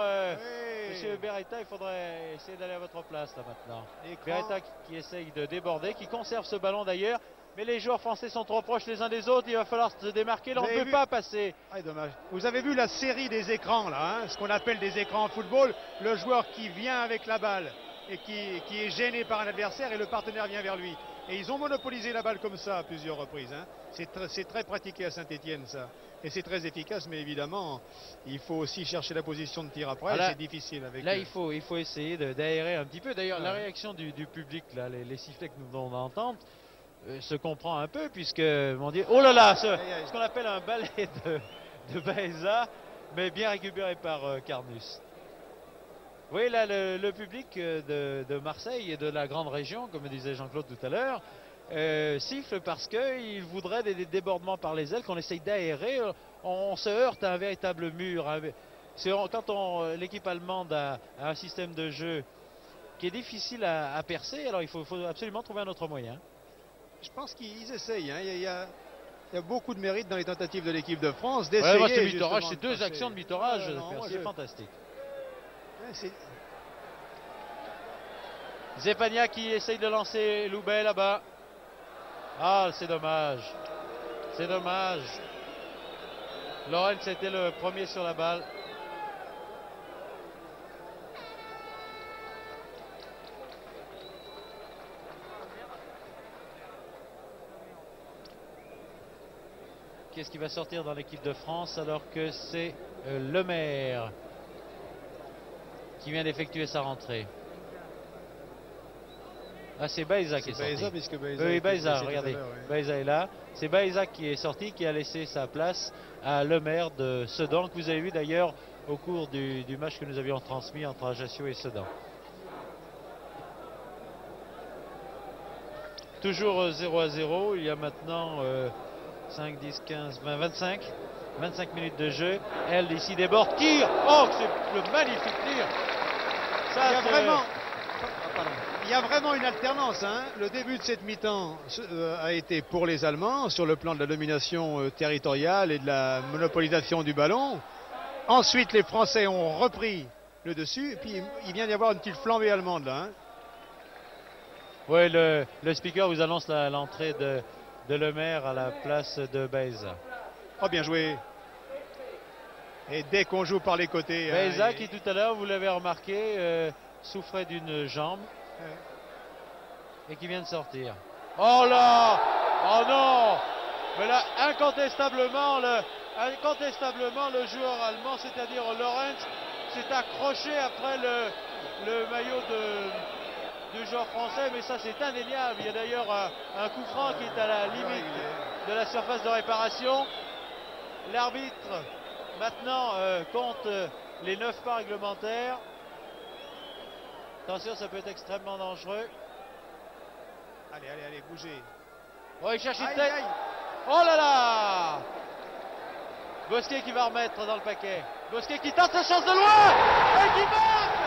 Monsieur Beretta, il faudrait essayer d'aller à votre place là maintenant. Beretta qui essaye de déborder, qui conserve ce ballon d'ailleurs. Mais les joueurs français sont trop proches les uns des autres. Il va falloir se démarquer. Là, on ne peut pas passer. Ah, dommage. Vous avez vu la série des écrans là, hein, ce qu'on appelle des écrans en football. Le joueur qui vient avec la balle et qui est gêné par un adversaire et le partenaire vient vers lui. Et ils ont monopolisé la balle comme ça à plusieurs reprises. Hein. C'est très pratiqué à Saint-Étienne ça. Et c'est très efficace, mais évidemment, il faut aussi chercher la position de tir après. C'est difficile avec. Là, il faut essayer d'aérer un petit peu. D'ailleurs, la réaction du public, là, les sifflets que nous venons d'entendre, se comprend un peu, puisque, mon Dieu, oh là là, ce qu'on appelle un balai de Baeza, mais bien récupéré par Carnus. Oui, là, le public de Marseille et de la grande région, comme disait Jean-Claude tout à l'heure, siffle parce qu'il voudrait des débordements par les ailes, qu'on essaye d'aérer. On se heurte à un véritable mur. Quand l'équipe allemande a un système de jeu qui est difficile à percer, alors il faut absolument trouver un autre moyen. Je pense qu'ils essayent. Hein. Il y a beaucoup de mérite dans les tentatives de l'équipe de France d'essayer. Ouais, c'est Mitorage, c'est deux actions de Mitorage, c'est fantastique. Ouais, Zepania qui essaye de lancer Loubet là-bas. Ah, c'est dommage. C'est dommage. Lorenz était le premier sur la balle. Qu'est-ce qui va sortir dans l'équipe de France alors que c'est Lemaire qui vient d'effectuer sa rentrée? Ah, c'est Baeza qui est sorti. Baeza, puisque Baeza oui, Baeza, regardez. Baeza est là. C'est Baeza qui est sorti, qui a laissé sa place à Lemaire de Sedan, que vous avez vu d'ailleurs au cours du match que nous avions transmis entre Ajaccio et Sedan. Toujours 0-0. Il y a maintenant 5, 10, 15, 20, 25 minutes de jeu. Elle ici déborde, tire. Oh, c'est le magnifique tir. Ça, il y a vraiment une alternance. Hein. Le début de cette mi-temps a été pour les Allemands sur le plan de la domination territoriale et de la monopolisation du ballon. Ensuite, les Français ont repris le dessus. Et puis, il vient d'y avoir une petite flambée allemande là. Hein. Oui, le speaker vous annonce l'entrée de Lemaire à la place de Baeza. Oh, bien joué. Et dès qu'on joue par les côtés... Baeza qui tout à l'heure, vous l'avez remarqué, souffrait d'une jambe et qui vient de sortir. Oh là! Oh non! Mais là, incontestablement, le joueur allemand, c'est-à-dire Lorenz, s'est accroché après le maillot du joueur français, mais ça c'est indéniable. Il y a d'ailleurs un coup franc qui est à la limite de la surface de réparation. L'arbitre maintenant compte les 9 pas réglementaires. Attention, ça peut être extrêmement dangereux. Allez, bougez. Oh, il cherche une tête. Oh là là! Bosquet qui va remettre dans le paquet. Bosquet qui tente sa chance de loin et qui marque!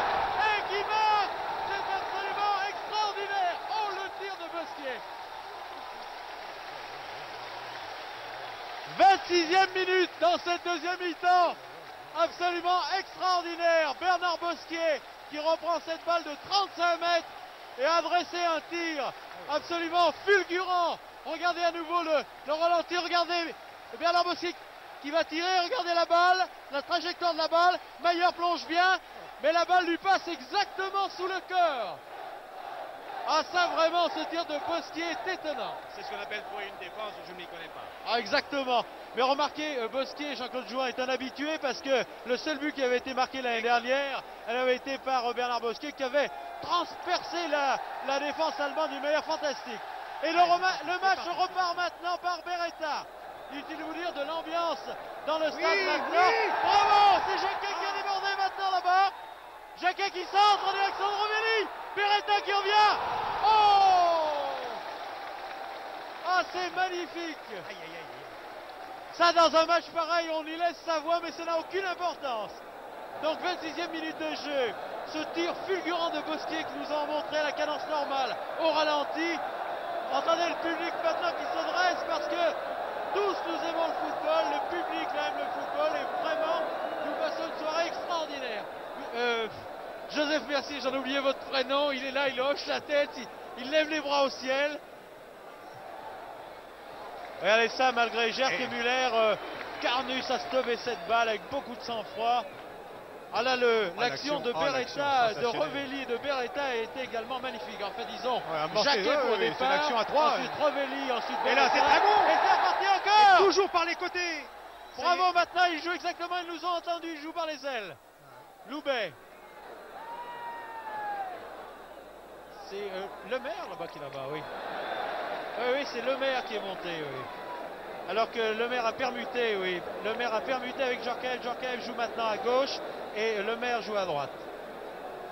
C'est absolument extraordinaire! Oh, le tir de Bosquet! 26e minute dans cette deuxième mi-temps. Absolument extraordinaire. Bernard Bosquet qui reprend cette balle de 35 mètres et a adressé un tir absolument fulgurant. Regardez à nouveau le ralenti. Regardez Bernard Bosquet qui va tirer. Regardez la balle, la trajectoire de la balle. Mayer plonge bien, mais la balle lui passe exactement sous le cœur. Ah, ça vraiment, ce tir de Bosquet est étonnant. C'est ce qu'on appelle trouver une défense où je ne m'y connais pas. Ah, exactement. Mais remarquez, Bosquet, Jean-Claude Jouin est un habitué parce que le seul but qui avait été marqué l'année dernière, elle avait été par Bernard Bosquet qui avait transpercé la défense allemande du meilleur fantastique. Et le match repart maintenant par Beretta. Inutile de vous dire de l'ambiance dans le stade maintenant. Oui. Bravo, c'est Jacquet qui a débordé maintenant là-bas. Jacquet qui centre en direction de Rovelli. Beretta qui revient. Oh! Ah, c'est magnifique. Ça, dans un match pareil, on y laisse sa voix, mais ça n'a aucune importance. Donc, 26e minute de jeu. ce tir fulgurant de Bosquier qui nous a montré à la cadence normale au ralenti. Entendez le public maintenant qui se dresse parce que tous nous aimons le football, le public aime le football et vraiment nous passons une soirée extraordinaire. Joseph Mercier, j'en ai oublié votre prénom, il est là, il hoche la tête, il lève les bras au ciel. Regardez ça, malgré Gert et Muller, Carnus a stoppé cette balle avec beaucoup de sang-froid. Ah là, l'action de Beretta, de Revelli, de Beretta a été également magnifique. En fait, disons, Jacquet au départ, l'action à 3. ensuite Revelli, ensuite Et Beretta. là, c'est très bon. Et c'est reparti encore. Et toujours par les côtés. Bravo, maintenant, ils jouent exactement, ils nous ont entendus, ils jouent par les ailes. Loubet. C'est Le Maire là-bas qui est là-bas, oui. Oui, c'est Le Maire qui est monté, oui. Alors que Le Maire a permuté, oui. Le Maire a permuté avec Djorkaeff. Djorkaeff joue maintenant à gauche et Le Maire joue à droite.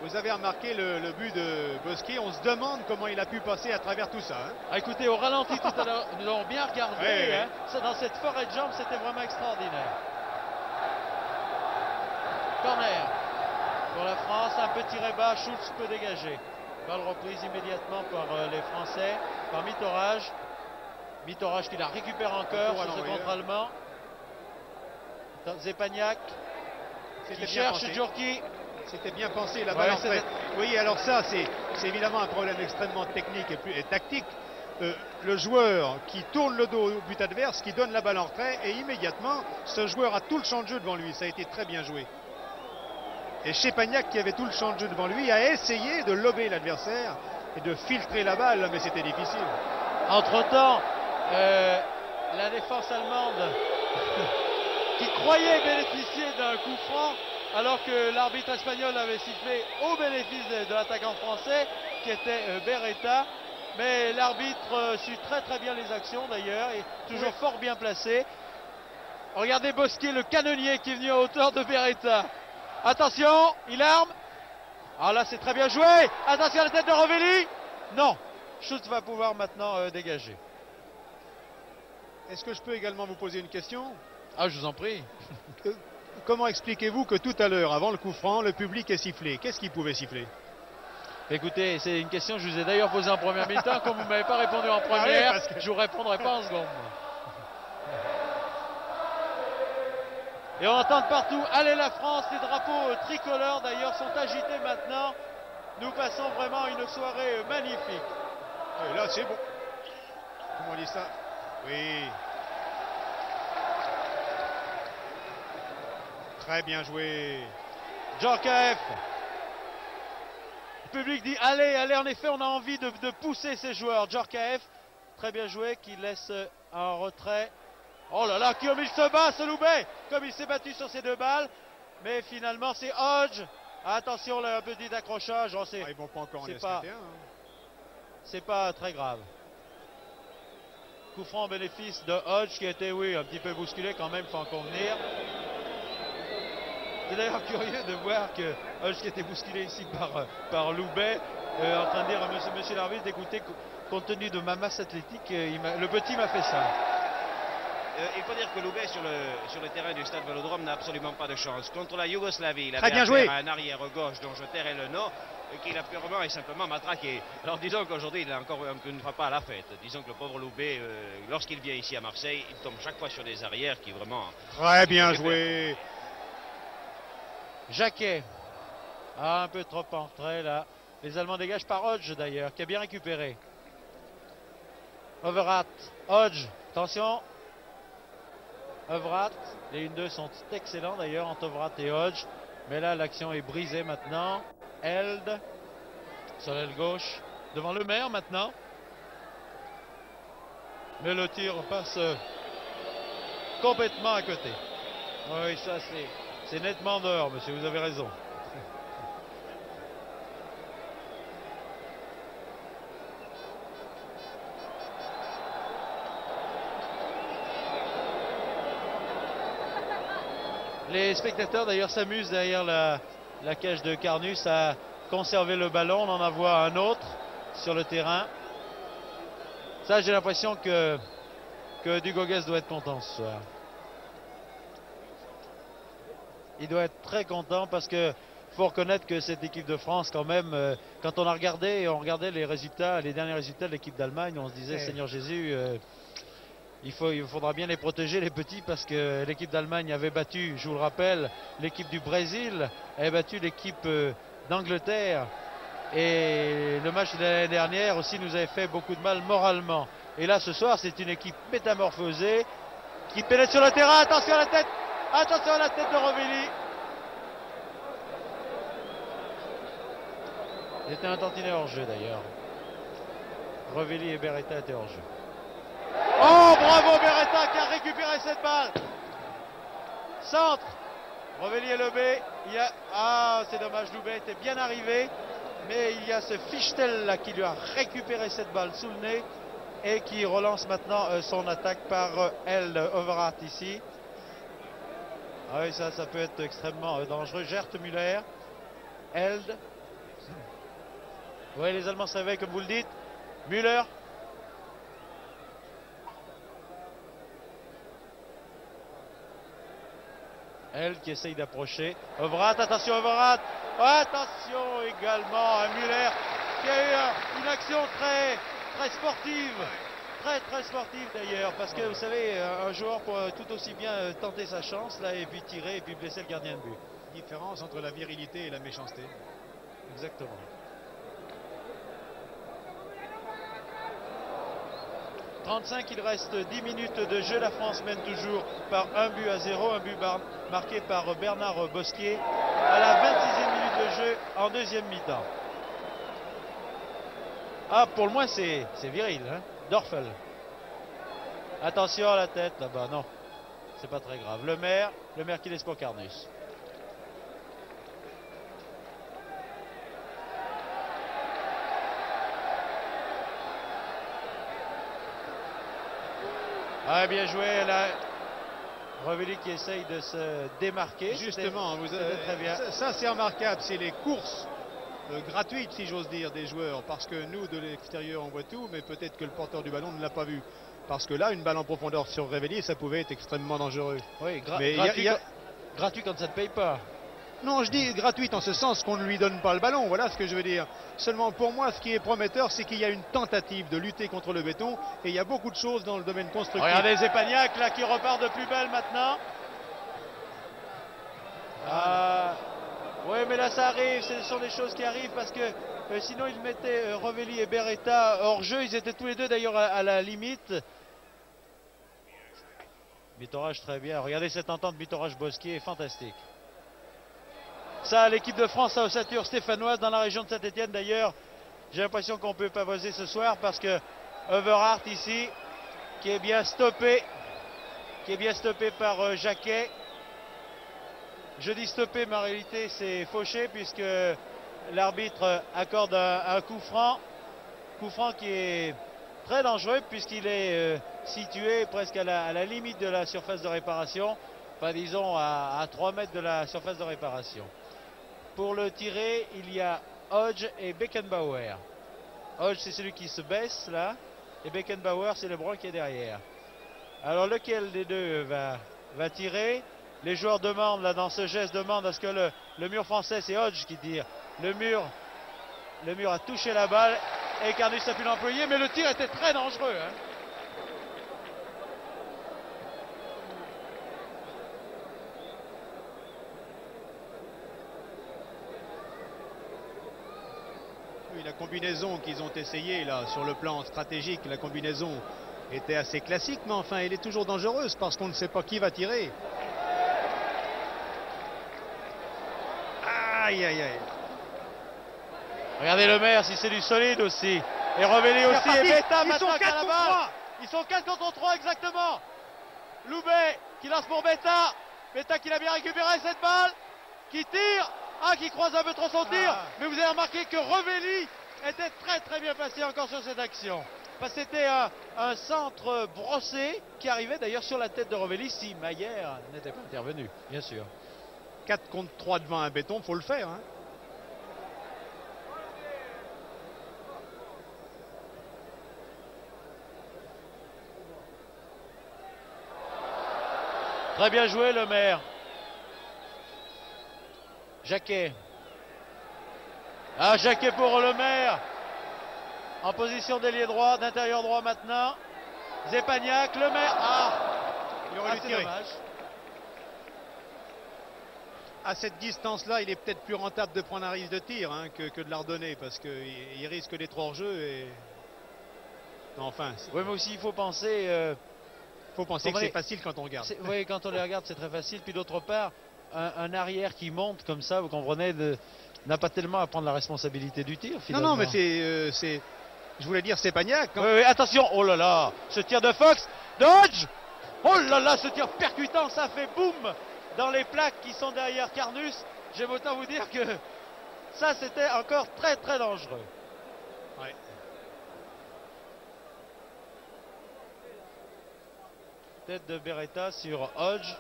Vous avez remarqué le but de Bosquier. On se demande comment il a pu passer à travers tout ça. Hein. Ah, écoutez, au ralenti tout à l'heure, nous l'avons bien regardé. Oui, hein. Ça, dans cette forêt de jambes, c'était vraiment extraordinaire. Corner pour la France. Un petit bas. Schultz peut dégager. Balle reprise immédiatement par les Français, par Mitorage. Mitorage qui la récupère encore sur ce contre allemand. Zepagnac qui cherche Djorki. C'était bien pensé, la balle en fait. Oui, alors ça, c'est évidemment un problème extrêmement technique et tactique. Le joueur qui tourne le dos au but adverse, qui donne la balle en retrait, et immédiatement, ce joueur a tout le champ de jeu devant lui. Ça a été très bien joué. Et Szczepaniak, qui avait tout le champ de jeu devant lui, a essayé de lober l'adversaire et de filtrer la balle, mais c'était difficile. Entre-temps, la défense allemande qui croyait bénéficier d'un coup franc, alors que l'arbitre espagnol avait sifflé au bénéfice de l'attaquant français, qui était Beretta. Mais l'arbitre suit très très bien les actions d'ailleurs, et toujours fort bien placé. Regardez Bosquier, le canonnier qui est venu à hauteur de Beretta. Attention, il arme. Ah là, c'est très bien joué. Attention à la tête de Revelli. Non, Schultz va pouvoir maintenant dégager. Est-ce que je peux également vous poser une question? Ah, je vous en prie. Comment expliquez-vous que tout à l'heure, avant le coup franc, le public est sifflé? Qu'est-ce qu'il pouvait siffler? Écoutez, c'est une question que je vous ai d'ailleurs posée en première mi-temps. Comme vous ne m'avez pas répondu en première, je ne vous répondrai pas en seconde. Et on entend de partout, allez la France, les drapeaux tricolores d'ailleurs sont agités maintenant. Nous passons vraiment une soirée magnifique. Et là c'est bon. Comment on dit ça? Oui. Très bien joué. Djorkaeff. Le public dit allez, allez, en effet on a envie de pousser ces joueurs. Djorkaeff, très bien joué, qui laisse un retrait. Oh là là, comme il se bat, ce Loubet, comme il s'est battu sur ces deux balles. Mais finalement, c'est Hodge. Attention, là, un petit accrochage. Oh, ils vont pas encore en laisser un. C'est pas très grave. Coup franc au bénéfice de Hodge, qui a été, oui, un petit peu bousculé quand même, il faut en convenir. C'est d'ailleurs curieux de voir que Hodge, qui était bousculé ici par Loubet, en train de dire à monsieur l'arbitre d'écouter, compte tenu de ma masse athlétique, le petit m'a fait ça. Il faut dire que Loubet sur le terrain du stade Vélodrome n'a absolument pas de chance. Contre la Yougoslavie, il avait affaire à un arrière gauche dont je tairai le nom, qu'il a purement et simplement matraqué. Alors disons qu'aujourd'hui il a encore une fois pas à la fête. Disons que le pauvre Loubet, lorsqu'il vient ici à Marseille, il tombe chaque fois sur des arrières qui vraiment... Très bien joué. Jacquet. Ah, un peu trop en retrait là. Les Allemands dégagent par Hodge d'ailleurs, qui a bien récupéré. Overath. Hodge. Attention. Overath, les 1-2 sont excellents d'ailleurs entre Overath et Hodge, mais là l'action est brisée maintenant. Held sur l'aile gauche, devant Le Maire maintenant, mais le tir passe complètement à côté. Oui, ça c'est nettement dehors, monsieur, vous avez raison. Les spectateurs d'ailleurs s'amusent derrière la cage de Carnus à conserver le ballon. On en envoie un autre sur le terrain. Ça, j'ai l'impression que Dugogez doit être content ce soir. Il doit être très content parce que faut reconnaître que cette équipe de France, quand même, quand on regardait les résultats, les derniers résultats de l'équipe d'Allemagne, on se disait, Seigneur Jésus, il faudra bien les protéger, les petits, parce que l'équipe d'Allemagne avait battu, je vous le rappelle, l'équipe du Brésil, avait battu l'équipe d'Angleterre. Et le match de l'année dernière aussi nous avait fait beaucoup de mal moralement. Et là, ce soir, c'est une équipe métamorphosée qui pénètre sur le terrain. Attention à la tête de Rovelli. C'était un tantinet hors jeu d'ailleurs. Rovelli et Beretta étaient hors jeu. Oh, bravo Beretta qui a récupéré cette balle. Centre. Rovelli et Loubet. Ah, c'est dommage, Loubet était bien arrivé. Mais il y a ce Fichtel là qui lui a récupéré cette balle sous le nez et qui relance maintenant son attaque par Held Overath ici. Ah oui, ça peut être extrêmement dangereux. Gert Müller, Held. Oui, les Allemands savaient, comme vous le dites. Müller. Held qui essaye d'approcher. Overath, attention Overath. Attention également à Müller qui a eu une action très sportive. Très sportive d'ailleurs, parce que vous savez, un joueur peut tout aussi bien tenter sa chance là et puis tirer et puis blesser le gardien de but. Différence entre la virilité et la méchanceté. Exactement. Il reste 10 minutes de jeu. La France mène toujours par 1-0, un but marqué par Bernard Bosquier à la 26e minute de jeu en deuxième mi-temps. Ah, pour le moins c'est viril, hein. Dorfel. Attention à la tête là-bas, non, c'est pas très grave. Le maire qui laisse pour Carnus. Ah, bien joué là. Rovelli qui essaye de se démarquer. Justement, très bien. Ça c'est remarquable, c'est les courses gratuites, si j'ose dire, des joueurs. Parce que nous, de l'extérieur, on voit tout, mais peut-être que le porteur du ballon ne l'a pas vu. Parce que là, une balle en profondeur sur Rovelli, ça pouvait être extrêmement dangereux. Oui, mais gratuit quand ça ne paye pas. Non, je dis gratuite en ce sens qu'on ne lui donne pas le ballon, voilà ce que je veux dire. Seulement pour moi, ce qui est prometteur, c'est qu'il y a une tentative de lutter contre le béton et il y a beaucoup de choses dans le domaine constructif. Regardez Zepagnac là qui repart de plus belle maintenant. Oui, mais là ça arrive, ce sont des choses qui arrivent parce que sinon ils mettaient Rovelli et Beretta hors jeu, ils étaient tous les deux d'ailleurs à la limite. Bitorage très bien, regardez cette entente Bitorage-Bosquier, fantastique. Ça, l'équipe de France a ossature stéphanoise dans la région de Saint-Etienne d'ailleurs. J'ai l'impression qu'on peut pavoiser ce soir parce que Overath ici, qui est bien stoppé par Jacquet. Je dis stoppé, mais en réalité c'est fauché puisque l'arbitre accorde un coup franc qui est très dangereux puisqu'il est situé presque à la limite de la surface de réparation, enfin disons à 3 mètres de la surface de réparation. Pour le tirer, il y a Hodge et Beckenbauer. Hodge, c'est celui qui se baisse là, et Beckenbauer, c'est le brun qui est derrière. Alors lequel des deux va tirer? Les joueurs demandent là dans ce geste, demandent à ce que le mur français, c'est Hodge qui tire. Le mur a touché la balle et Carnus a pu l'employer, mais le tir était très dangereux, hein. Oui, la combinaison qu'ils ont essayé là sur le plan stratégique, la combinaison était assez classique, mais enfin elle est toujours dangereuse parce qu'on ne sait pas qui va tirer. Aïe aïe aïe. Regardez le maire si c'est du solide aussi. Et Rovelli aussi. Et Beta maintenant à la balle. Ils sont 4 contre 3 exactement. Loubet qui lance pour Beta. Beta qui l'a bien récupéré cette balle. Qui tire. Qui croise un peu trop son tir. Mais vous avez remarqué que Rovelli était très bien placé encore sur cette action. Parce que c'était un centre brossé qui arrivait d'ailleurs sur la tête de Rovelli si Mayer n'était pas intervenu, bien sûr. 4 contre 3 devant un béton, faut le faire, hein. Très bien joué le maire. Jacquet. Ah, Jacquet pour Le Maire. En position d'ailier droit, d'intérieur droit maintenant. Zepagnac, Le Maire. Ah, il aurait dû tirer. Dommage. À cette distance-là, il est peut-être plus rentable de prendre un risque de tir que de la redonner parce qu'il risque d'être hors jeu. Et... Enfin. Oui, mais aussi il faut penser. Que c'est facile quand on regarde. Oui, quand on les regarde, c'est très facile. Puis d'autre part, un arrière qui monte comme ça, vous comprenez, n'a pas tellement à prendre la responsabilité du tir. Finalement. Non, mais c'est. Je voulais dire Zepagnac. Oui, oui, attention. Oh là là, ce tir de Fox, Dodge. Oh là là, ce tir percutant, ça fait boum dans les plaques qui sont derrière Carnus. J'aime autant vous dire que ça, c'était encore très très dangereux. Ouais. Tête de Beretta sur Hodge.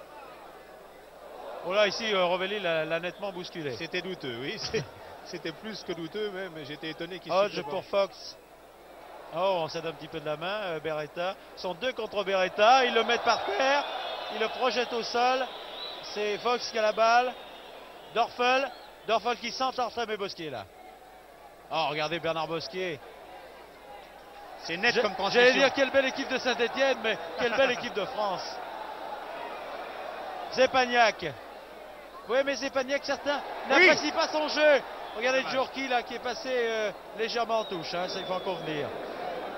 Oh là, ici, Rovelli l'a nettement bousculé. C'était douteux, oui. C'était plus que douteux même. J'étais étonné qu'il Hodge pour Fox. Oh, on s'aide un petit peu de la main, Beretta. Ils sont 2 contre Beretta. Ils le mettent par terre. Ils le projettent au sol. C'est Fox qui a la balle. Dorfel qui s'entorse, mais Bosquier là. Oh, regardez Bernard Bosquier. C'est net comme transition. J'allais dire quelle belle équipe de Saint-Etienne, mais quelle belle équipe de France. Zepagnac. Oui, mais Zepagnac, certains n'apprécient pas son jeu. Regardez Djorki là qui est passé légèrement en touche, ça il faut en convenir.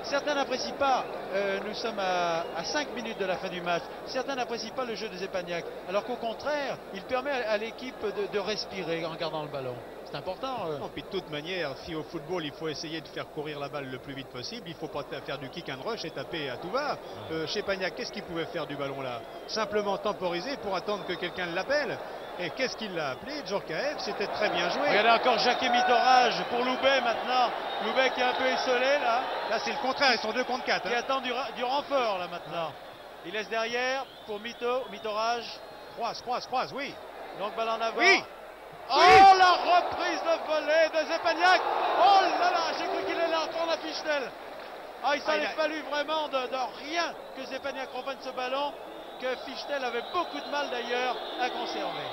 Certains n'apprécient pas, nous sommes à 5 minutes de la fin du match, certains n'apprécient pas le jeu de Zepagnac, alors qu'au contraire, il permet à l'équipe de respirer en gardant le ballon. C'est important. Non, puis de toute manière, si au football il faut essayer de faire courir la balle le plus vite possible, il ne faut pas faire du kick and rush et taper à tout va. Zepagnac, qu'est-ce qu'il pouvait faire du ballon là? Simplement temporiser pour attendre que quelqu'un l'appelle. Et qu'est-ce qu'il l'a appelé? Djorkaeff, c'était très bien joué. Regardez encore Jacquet Mitorage pour Loubet maintenant. Loubet qui est un peu esselé là. Là c'est le contraire, ils sont 2 contre 4. Qui attend du renfort là maintenant. Il laisse derrière pour Mitorage. Croise, oui. Donc balle en avant. Oui. Oh oui. La reprise de volée de Zepagnac. Oh là là, j'ai cru qu'il allait encore à Fichtel. Ah, il s'en est fallu vraiment de rien que Zepagnac reprenne ce ballon, que Fichtel avait beaucoup de mal d'ailleurs à conserver.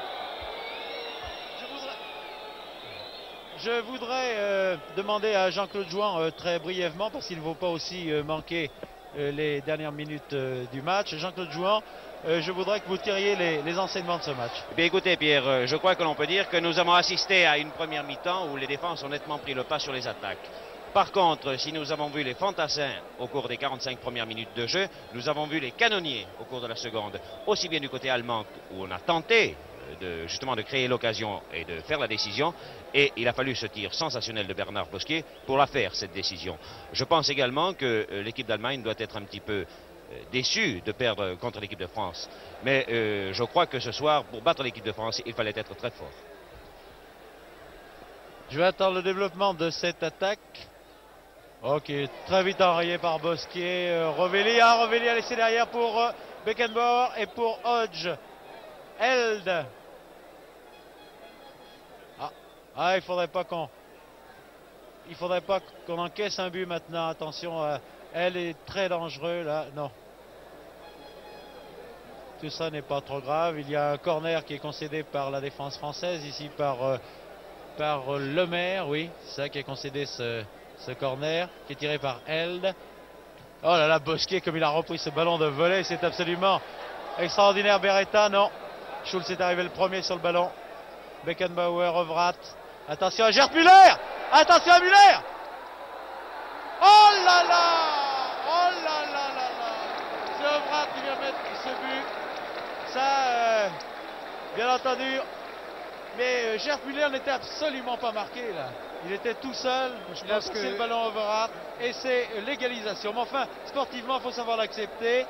Je voudrais demander à Jean-Claude Jouan très brièvement, parce qu'il ne faut pas aussi manquer les dernières minutes du match. Jean-Claude Jouan, je voudrais que vous tiriez les enseignements de ce match. Bien écoutez Pierre, je crois que l'on peut dire que nous avons assisté à une première mi-temps où les défenses ont nettement pris le pas sur les attaques. Par contre, si nous avons vu les fantassins au cours des 45 premières minutes de jeu, nous avons vu les canonniers au cours de la seconde, aussi bien du côté allemand où on a tenté justement de créer l'occasion et de faire la décision, et il a fallu ce tir sensationnel de Bernard Bosquier pour la faire, cette décision. Je pense également que l'équipe d'Allemagne doit être un petit peu déçue de perdre contre l'équipe de France, mais je crois que ce soir, pour battre l'équipe de France, il fallait être très fort. Je vais attendre le développement de cette attaque. Ok, très vite enrayé par Bosquier. Rovelli a laissé derrière pour Beckenbauer et pour Hodge. Held. Il faudrait pas qu'on encaisse un but maintenant. Attention, elle est très dangereux là. Non. Tout ça n'est pas trop grave. Il y a un corner qui est concédé par la défense française ici par Le Maire. Oui, c'est ça qui a concédé ce corner qui est tiré par Held. Oh là là, Bosquier comme il a repris ce ballon de volée, c'est absolument extraordinaire. Beretta, non. Schulz est arrivé le premier sur le ballon. Beckenbauer, Ovrat. Attention à Gerd Müller. Attention à Müller. Oh là là. Oh là là là là. C'est Ovrat qui vient mettre ce but. Ça, bien entendu. Mais Gerd Müller n'était absolument pas marqué là. Il était tout seul, il a poussé le ballon au Verrat et c'est l'égalisation. Mais enfin, sportivement, il faut savoir l'accepter.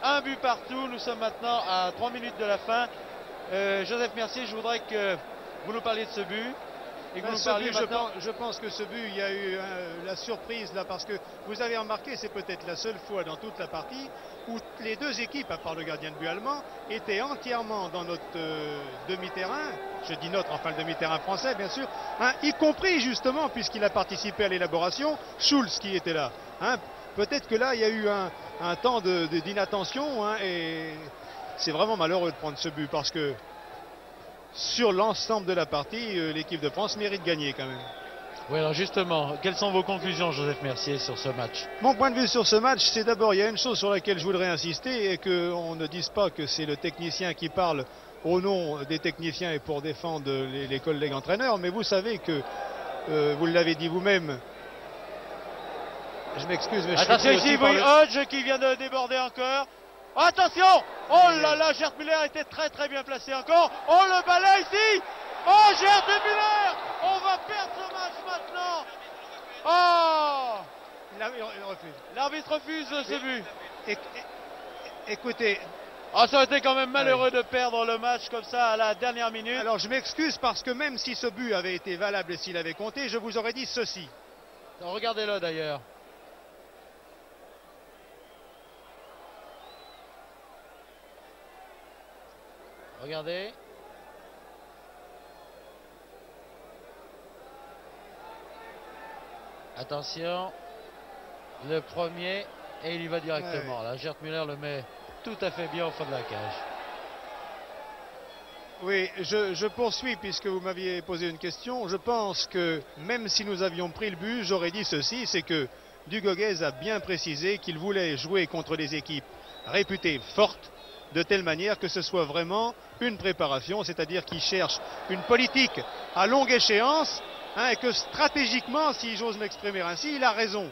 Un but partout, nous sommes maintenant à 3 minutes de la fin. Joseph Mercier, je voudrais que vous nous parliez de ce but. Et que vous nous parliez maintenant... je pense que ce but, il y a eu la surprise là, parce que vous avez remarqué, c'est peut-être la seule fois dans toute la partie où les deux équipes, à part le gardien de but allemand, étaient entièrement dans notre demi-terrain. Je dis notre, enfin le demi-terrain français, bien sûr, y compris justement, puisqu'il a participé à l'élaboration, Schulz qui était là. Peut-être que là, il y a eu un temps d'inattention, et c'est vraiment malheureux de prendre ce but, parce que sur l'ensemble de la partie, l'équipe de France mérite de gagner quand même. Oui, alors justement, quelles sont vos conclusions, Joseph Mercier, sur ce match? Mon point de vue sur ce match, c'est d'abord, il y a une chose sur laquelle je voudrais insister et qu'on ne dise pas que c'est le technicien qui parle au nom des techniciens et pour défendre les collègues entraîneurs, mais vous savez que, vous l'avez dit vous-même, je m'excuse, mais attention ici, oui, Hodge qui vient de déborder encore. Attention! Oh là là, Gerd Müller était très très bien placé encore. Oh, le balai ici! Oh, Gerd Müller! On va perdre ce match maintenant! Oh! L'arbitre refuse ce but. Écoutez... Ah, ça a été quand même malheureux de perdre le match comme ça à la dernière minute. Alors je m'excuse parce que même si ce but avait été valable et s'il avait compté, je vous aurais dit ceci. Regardez-le d'ailleurs. Regardez. Attention. Le premier. Et il y va directement. Ouais. Là, Gerd Müller le met tout à fait bien au fond de la cage. Oui, je poursuis puisque vous m'aviez posé une question. Je pense que même si nous avions pris le but, j'aurais dit ceci, c'est que Dugauguez a bien précisé qu'il voulait jouer contre des équipes réputées fortes, de telle manière que ce soit vraiment une préparation, c'est-à-dire qu'il cherche une politique à longue échéance, hein, et que stratégiquement, si j'ose m'exprimer ainsi, il a raison.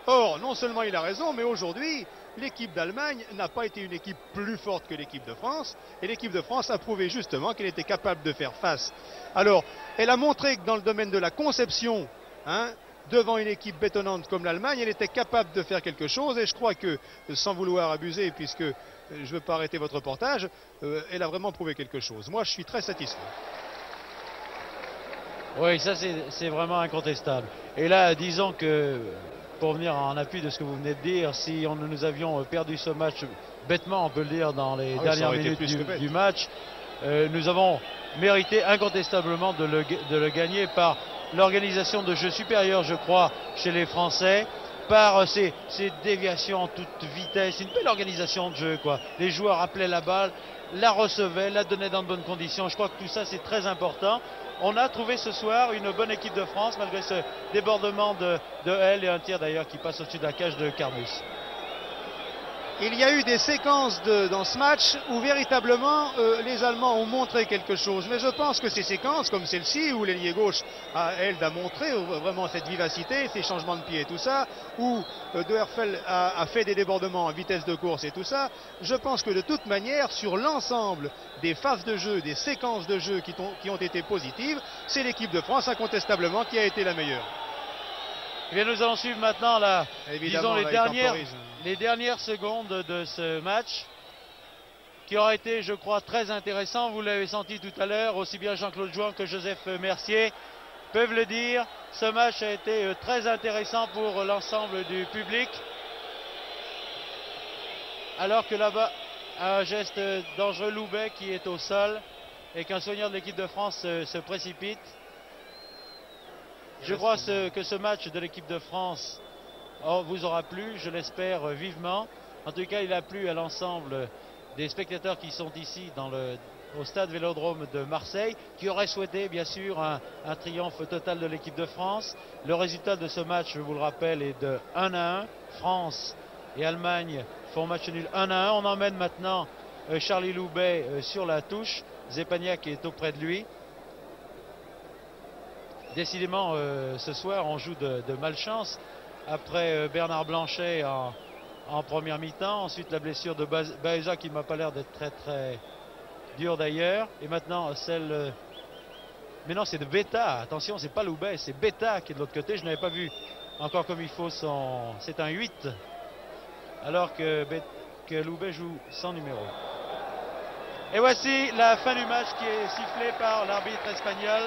Or, non seulement il a raison, mais aujourd'hui, l'équipe d'Allemagne n'a pas été une équipe plus forte que l'équipe de France, et l'équipe de France a prouvé justement qu'elle était capable de faire face. Alors, elle a montré que dans le domaine de la conception, hein, devant une équipe bétonnante comme l'Allemagne, elle était capable de faire quelque chose, et je crois que, sans vouloir abuser, puisque je ne veux pas arrêter votre reportage, elle a vraiment prouvé quelque chose. Moi, je suis très satisfait. Oui, ça c'est vraiment incontestable. Et là, disons que, pour venir en appui de ce que vous venez de dire, si nous avions perdu ce match bêtement, on peut le dire, dans les dernières minutes du match, nous avons mérité incontestablement de le gagner par l'organisation de jeu supérieure, je crois, chez les Français, par ces déviations en toute vitesse, une belle organisation de jeu, quoi. Les joueurs appelaient la balle, la recevaient, la donnaient dans de bonnes conditions. Je crois que tout ça, c'est très important. On a trouvé ce soir une bonne équipe de France, malgré ce débordement de L et un tir d'ailleurs qui passe au-dessus de la cage de Carmus. Il y a eu des séquences dans ce match où véritablement les Allemands ont montré quelque chose. Mais je pense que ces séquences, comme celle-ci, où l'ailier gauche a montré vraiment cette vivacité, ces changements de pied et tout ça, où De Herfel a fait des débordements en vitesse de course et tout ça, je pense que de toute manière, sur l'ensemble des phases de jeu, des séquences de jeu qui ont été positives, c'est l'équipe de France incontestablement qui a été la meilleure. Eh bien, nous allons suivre maintenant disons les là, dernières secondes de ce match qui aura été, je crois, très intéressant. Vous l'avez senti tout à l'heure, aussi bien Jean-Claude Jouan que Joseph Mercier peuvent le dire. Ce match a été très intéressant pour l'ensemble du public. Alors que là-bas, un geste dangereux, Loubet qui est au sol et qu'un soigneur de l'équipe de France se précipite. Je crois que ce match de l'équipe de France vous aura plu, je l'espère vivement. En tout cas, il a plu à l'ensemble des spectateurs qui sont ici au stade Vélodrome de Marseille, qui auraient souhaité bien sûr un triomphe total de l'équipe de France. Le résultat de ce match, je vous le rappelle, est de 1-1. France et Allemagne font match nul 1-1. On emmène maintenant Charlie Loubet sur la touche. Zepagnac est auprès de lui. Décidément, ce soir, on joue de malchance. Après Bernard Blanchet en première mi-temps. Ensuite, la blessure de Baeza qui ne m'a pas l'air d'être très très dure d'ailleurs. Et maintenant, celle... Mais non, c'est de Beta. Attention, c'est pas Loubet, c'est Beta qui est de l'autre côté. Je n'avais pas vu encore comme il faut son... C'est un 8. Alors que Loubet joue sans numéro. Et voici la fin du match qui est sifflée par l'arbitre espagnol.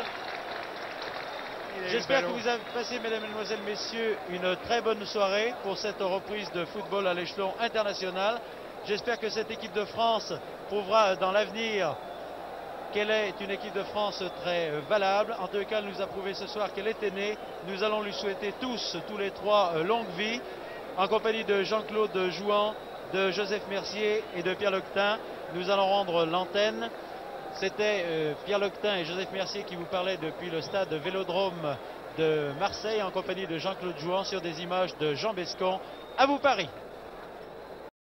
J'espère que vous avez passé, mesdames, mesdemoiselles, messieurs, une très bonne soirée pour cette reprise de football à l'échelon international. J'espère que cette équipe de France prouvera dans l'avenir qu'elle est une équipe de France très valable. En tout cas, elle nous a prouvé ce soir qu'elle était née. Nous allons lui souhaiter tous les trois, longue vie, en compagnie de Jean-Claude Jouan, de Joseph Mercier et de Pierre Lectin. Nous allons rendre l'antenne. C'était Pierre Loctin et Joseph Mercier qui vous parlaient depuis le stade Vélodrome de Marseille en compagnie de Jean-Claude Jouan sur des images de Jean Bescon. À vous Paris!